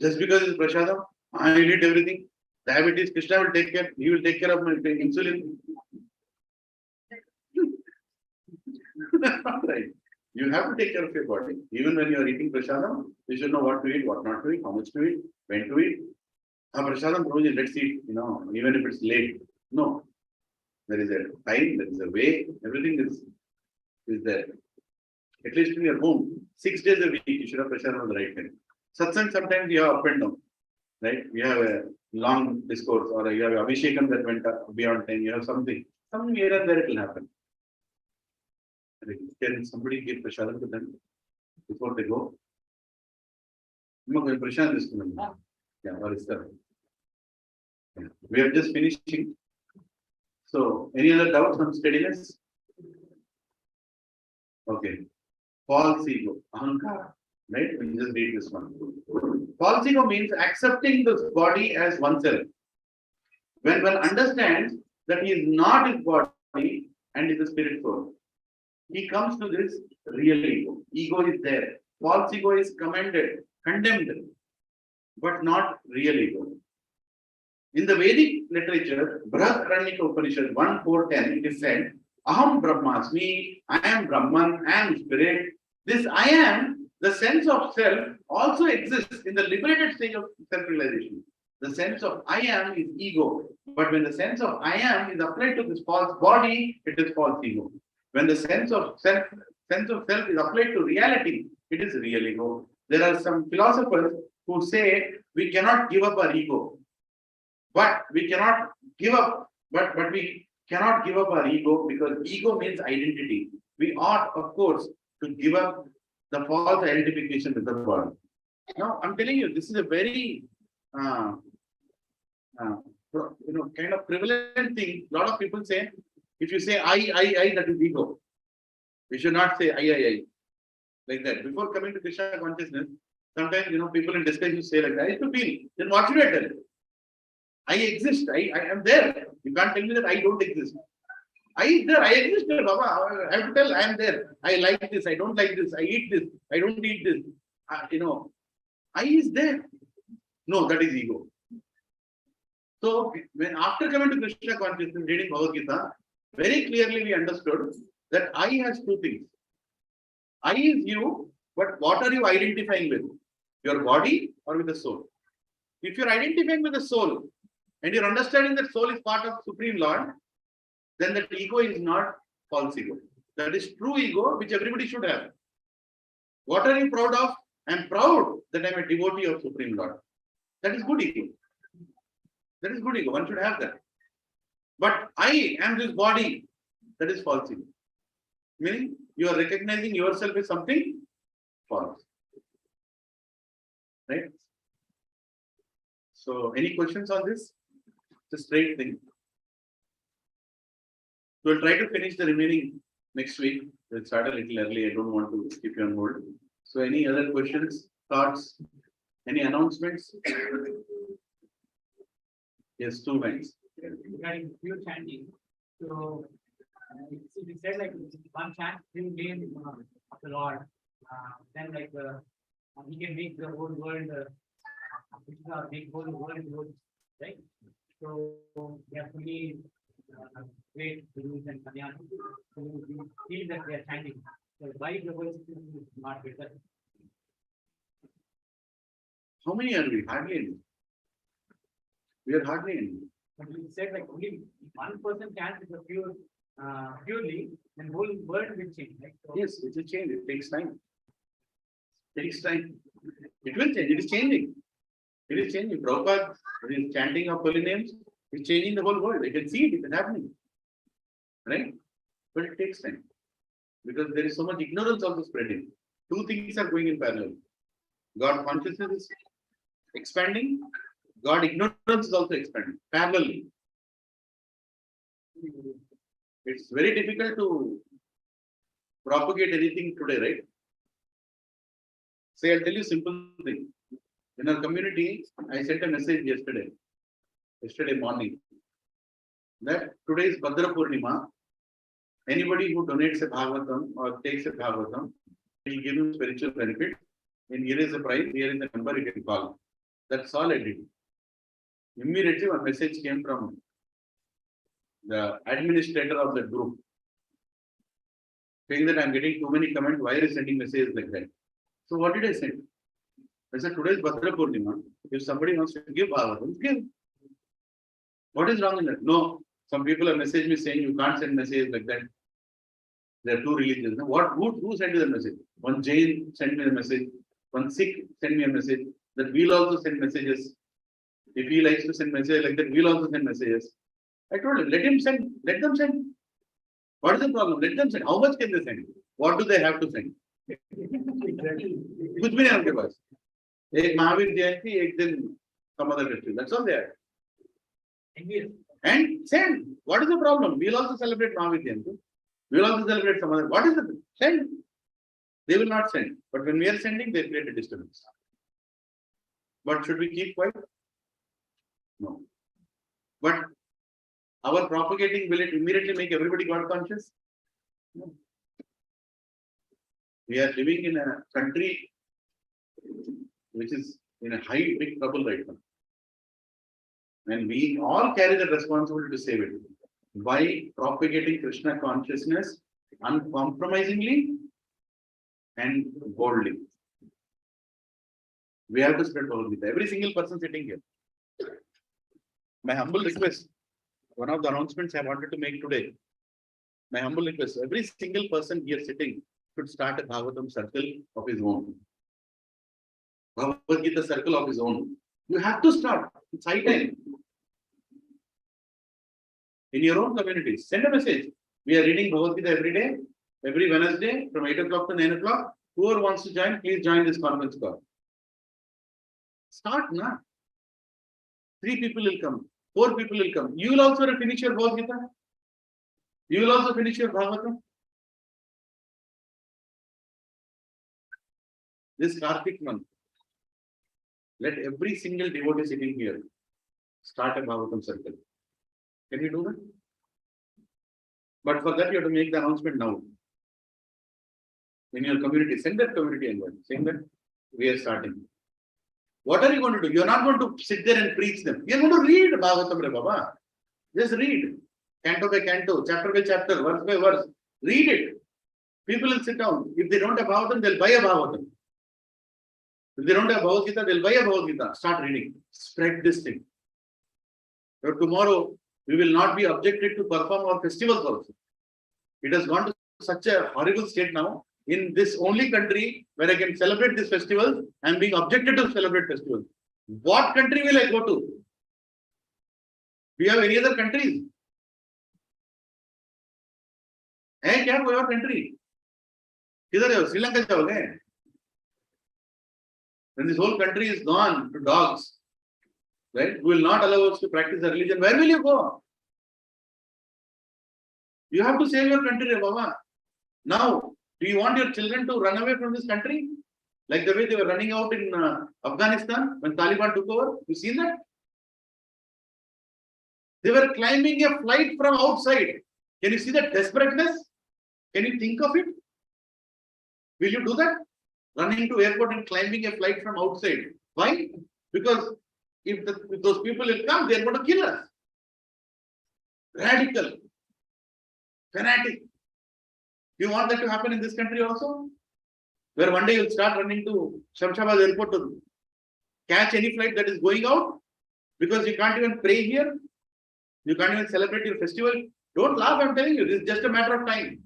Just because it's prasadam, I will eat everything. Diabetes, Krishna will take care, he will take care of my insulin. That's not right. You have to take care of your body. Even when you are eating prasadam, you should know what to eat, what not to eat, how much to eat, when to eat. Prasadam, let's eat, even if it's late. No. There is a time, there is a way, everything is there. At least in your home, 6 days a week, you should have prasadam on the right time. Satsang, sometimes you have up and down. Right? You have a long discourse or you have Abhishekam that went up beyond 10, you have something. Something here and there it will happen. Can somebody give prasadam to them before they go? Prasadam is coming. Yeah, what is that? Yeah. We are just finishing. So, any other doubts on steadiness? Okay. False ego, ahankara. Right? We just read this one. False ego means accepting this body as oneself. When one understands that he is not his body and is a spirit soul, he comes to this real ego. Ego is there. False ego is condemned, but not real ego. In the Vedic literature, Brihadaranyaka Upanishad 1:4-10, it is said, Aham Brahmasmi, I am Brahman, I am spirit. This I am, the sense of self, also exists in the liberated stage of self-realization. The sense of I am is ego. But when the sense of I am is applied to this false body, it is false ego. When the sense of self is applied to reality, it is real ego. There are some philosophers who say we cannot give up our ego. But we cannot give up, but we cannot give up our ego because ego means identity. We ought, of course, to give up the false identification with the body. Now, I'm telling you, this is a very, kind of prevalent thing. A lot of people say, if you say I, that is ego. We should not say I. Like that. Before coming to Krishna consciousness, sometimes, people in discussion say like that. I used to feel, then what should I tell? I exist. I am there. You can't tell me that I don't exist. I is there. I exist there, Baba. I have to tell I am there. I like this. I don't like this. I eat this. I don't eat this. I is there. No, that is ego. So when after coming to Krishna consciousness, reading Bhagavad Gita, very clearly we understood that I has two things. I is you, but what are you identifying with? Your body or with the soul? If you're identifying with the soul, and you're understanding that soul is part of Supreme Lord, then that ego is not false ego. That is true ego, which everybody should have. What are you proud of? I'm proud that I'm a devotee of Supreme Lord. That is good ego. That is good ego. One should have that. But I am this body. That is false ego. Meaning you are recognizing yourself as something false. Right? So, any questions on this? It's a straight thing. We'll try to finish the remaining next week. We'll start a little early. I don't want to keep you on hold. So, any other questions, thoughts, any announcements? Yes, 2 minutes. Regarding pure chanting, so we said like one chant will name of the Lord, then he can make the whole world, make whole world, right? So we have fully great gurus and Kanyan. So we feel that we are chanting. So why the world is not better? How many are we? Hardly any. We are hardly any. But we said like only one person chants is a purely, then whole world will change, right? So, Yes, it will change. It takes time. It takes time. It will change. It is changing. It is changing. Prabhupada is chanting of holy names. It's changing the whole world. You can see it. It is happening. Right? But it takes time. Because there is so much ignorance also spreading. Two things are going in parallel. God consciousness is expanding. God ignorance is also expanding. Parallelly. It's very difficult to propagate anything today, right? Say, I'll tell you a simple thing. In our community, I sent a message yesterday morning. that today is Bhadra Purnima. Anybody who donates a Bhagavatam or takes a Bhagavatam, will give him spiritual benefit. And here is the price, here is the number you can call. That's all I did. Immediately one message came from the administrator of the group, saying that I'm getting too many comments. Why are you sending messages like that? So what did I send? I said, today is Bhadra Purnima. If somebody wants to give Bhagavatam, give. What is wrong in that? No. Some people have messaged me saying you can't send messages like that. They are too religious. Who sent you the message? One Jain sent me the message. One Sikh sent me a message. That we'll also send messages. If he likes to send messages like that, we'll also send messages. I told him, let him send. Let them send. What is the problem? Let them send. How much can they send? What do they have to send? कुछ भी नहीं उनके पास. एक महावीर जयंती, एक दिन some other festival. That's all they are. And send. What is the problem? We'll also celebrate Mahavir Jayanti. We'll also celebrate some other. What is the send? They will not send. But when we are sending, they create a disturbance. But should we keep quiet? No. But our propagating, will it immediately make everybody God conscious? No. We are living in a country which is in a big trouble right now. And we all carry the responsibility to save it by propagating Krishna consciousness uncompromisingly and boldly. We have to spread Bhagavad Gita. Every single person sitting here. My humble request, one of the announcements I wanted to make today. My humble request, every single person here sitting should start a Bhagavatam circle of his own. Bhagavad Gita circle of his own. You have to start. It's high time. In your own communities, send a message. We are reading Bhagavad Gita every day, every Wednesday from 8 o'clock to 9 o'clock. Whoever wants to join, please join this conference call. Start now. 3 people will come. 4 people will come. You will also finish your Bhagavad Gita. You will also finish your Bhagavatam. This Kartik month, let every single devotee sitting here start a Bhagavatam circle. Can you do that? But for that, you have to make the announcement now. In your community, send that community invite, saying that we are starting. What are you going to do? You are not going to sit there and preach them. You are going to read Bhagavatam, Re Baba. Just read. Canto by canto, chapter by chapter, verse by verse. Read it. People will sit down. If they don't have Bhagavatam, they'll buy a Bhagavatam. If they don't have Bhagavad Gita, they'll buy a Bhagavad Gita. Start reading. Spread this thing. So tomorrow, we will not be objected to perform our festivals also. It has gone to such a horrible state now. In this only country where I can celebrate this festival, I am being objected to celebrate festivals. What country will I go to? Do you have any other countries? Hey, क्या कोई और country? किधर है? Sri Lanka जाओगे? When this whole country is gone to dogs, right? Who will not allow us to practice the religion. Where will you go? You have to save your country, Baba. Now, do you want your children to run away from this country? Like the way they were running out in Afghanistan when Taliban took over? You seen that? They were climbing a flight from outside. Can you see that desperateness? Can you think of it? Will you do that? Running to airport and climbing a flight from outside. Why? Because if those people will come, they are going to kill us. Radical. Fanatic. You want that to happen in this country also? Where one day you'll start running to Shamshabad airport to catch any flight that is going out because you can't even pray here. You can't even celebrate your festival. Don't laugh, I'm telling you. This is just a matter of time.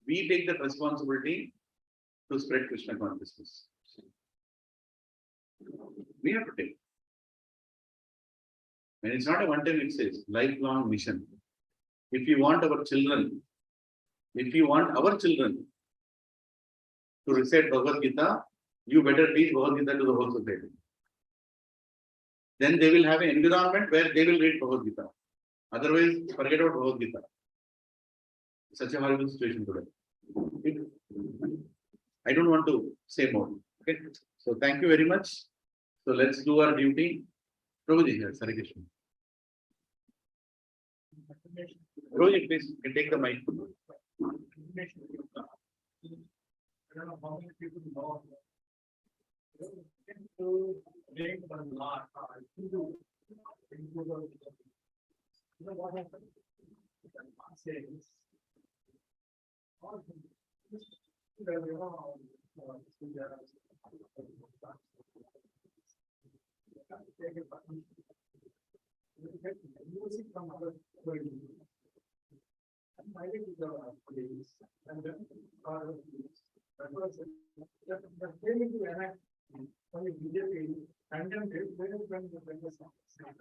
We take that responsibility to spread Krishna consciousness. We have to take. And it's not a one-time exercise, lifelong mission. If you want our children to recite Bhagavad Gita, you better teach Bhagavad Gita to the whole society. Then they will have an environment where they will read Bhagavad Gita. Otherwise, forget about Bhagavad Gita. Such a horrible situation today. I don't want to say more. Okay. So thank you very much. So let's do our duty. Prabhuji, yes, Hare Krishna. Prabhuji, please, you can take the mic. I don't know how many people know. To drink a lot. You know what happened? Says, music from other world. And I think the police and then that was the failing to enact only BJP condemned it when the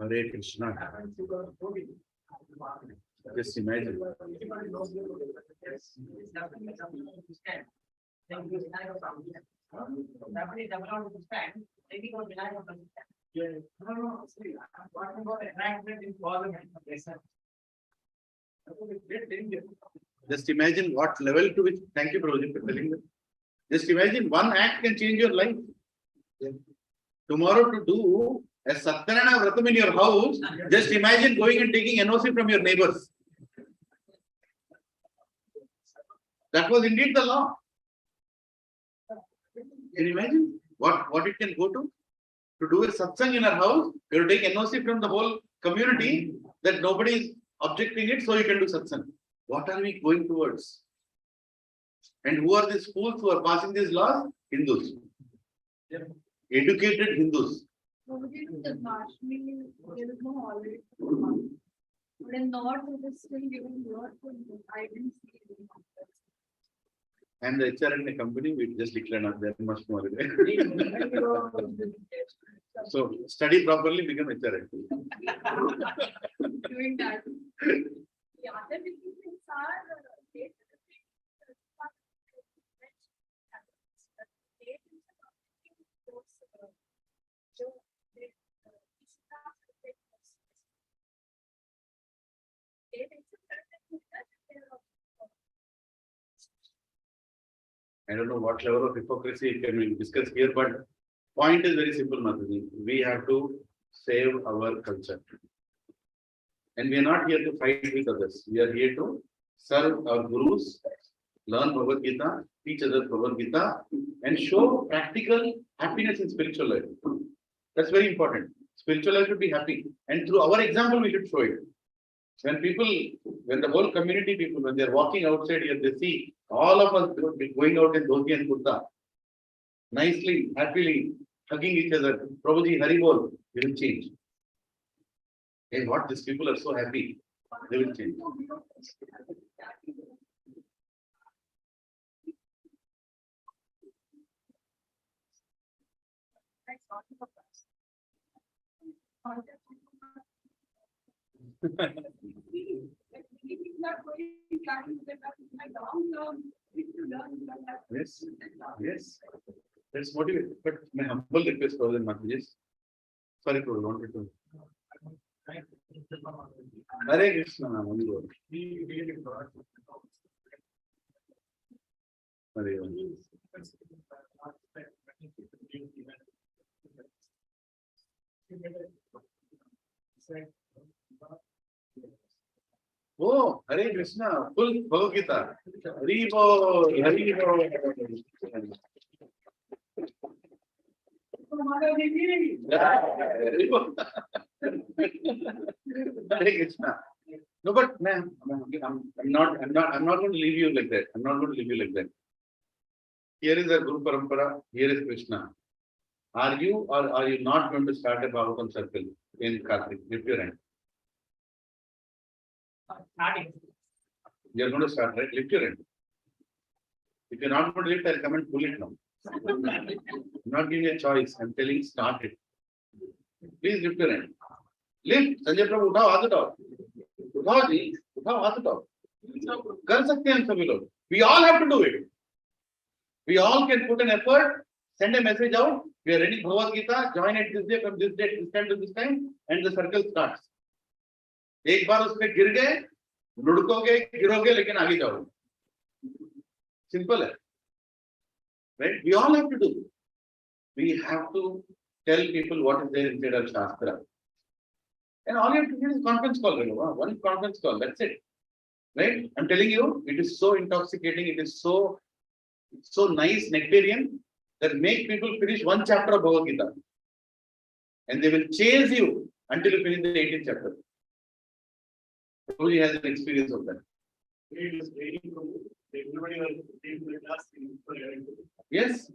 Hare Krishna. happens to the voting. Just imagine. Everybody knows the yes. Yeah, no, see, I'm talking about enactment in parliament. Yes, sir. That was a great danger. Just imagine what level to which. Thank you, Prabhuji, for telling that. Just imagine one act can change your life. Tomorrow to do a Satyanarayana Vratam in your house, just imagine going and taking NOC from your neighbors. That was indeed the law. Can you imagine what it can go to? To do a satsang in our house, you have to take NOC from the whole community that nobody is objecting it, so you can do satsang. What are we going towards? And who are these fools who are passing these laws? Hindus. Educated Hindus. Probably the Kashmir, there is no holiday. But in North, it is still giving lot of, I didn't see any. And the HR in the company, we just declared not there much more. So study properly, become HR. Doing that. The other things are, they- I don't know what level of hypocrisy can we discuss here, but point is very simple, Mataji. We have to save our culture. And we are not here to fight with others. We are here to serve our gurus, learn Bhagavad Gita, teach others Bhagavad Gita, and show practical happiness in spiritual life. That's very important. Spiritual life should be happy. And through our example, we should show it. When the whole community people, when they're walking outside here, they see all of us going out in dhoti and kurta, nicely, happily, hugging each other. Prabhuji, Hari Bol, they will change. Hey, what? These people are so happy. They will change. Yes, yes. Let's motivate. But my humble request for them, Mataji. Sorry, Prabhu, wanted to. Hare Krishna, Hari Bol. We really got. Hare Bol. Oh, Hare Krishna, full Bhagavad Gita. Hari Bol, Hari Bol. Hari Bol. Hare Krishna. No, but ma'am, I'm not going to leave you like that. I'm not going to leave you like that. Here is a Guru Parampara, here is Krishna. Are you or are you not going to start a Bhagavatam circle in Kartik? Lift your hand. Starting. You are going to start, right? Lift your hand. If you're not going to lift, I'll come and pull it now. I'm not giving you a choice. I'm telling you, start it. Please lift your hand. Lift. Sanjay Prabhu, उठाओ हाथ उठाओ. उठाओ जी, उठाओ हाथ उठाओ. कर सकते हैं हम सभी लोग. We all have to do it. We all can put an effort, send a message out. We are reading Bhagavad Gita, join at this day from this date, this time to this time, and the circle starts. एक बार उसमें गिर गए, लुढ़कोगे, गिरोगे, लेकिन आगे जाओगे. Simple है. Right? We all have to do. We have to tell people what is there inside our Shastra. And all you have to do is conference call, one conference call, that's it. Right? I'm telling you, it is so intoxicating, it is so nice, nectarian, that make people finish one chapter of Bhagavad Gita. And they will chase you until you finish the 18th chapter. Everybody has an experience of that. Yes.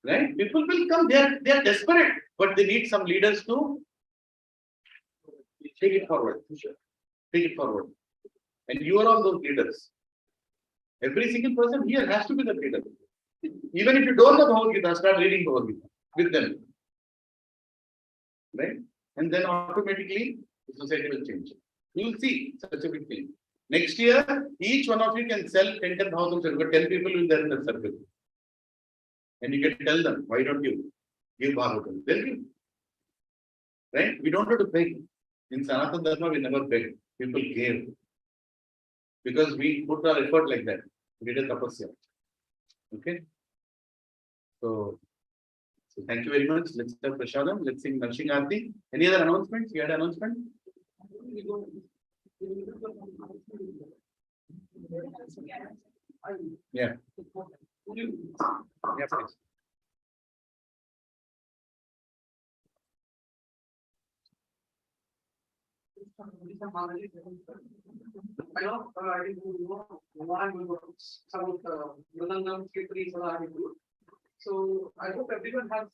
Right? People will come, they are desperate, but they need some leaders to take it forward. Take it forward. And you are all those leaders. Every single person here has to be the leader. Even if you don't know Bhagavad Gita, start reading Bhagavad Gita with them. Right? And then automatically the society will change. You will see such a big thing. Next year, each one of you can sell 10,000 circle. 10 people will there in the circle. And you can tell them, why don't you give Bhagavatam? They'll give. Right? We don't have to beg. In Sanatana Dharma, we never beg. People gave. Because we put our effort like that. We did a tapasya. Okay? So thank you very much. Let's have Prashadam. Let's sing Narshing Aarti. Any other announcements? You had an announcement? Yeah. Yeah, please. I know, I didn't know some of the Lilananda trees are. So I hope everyone has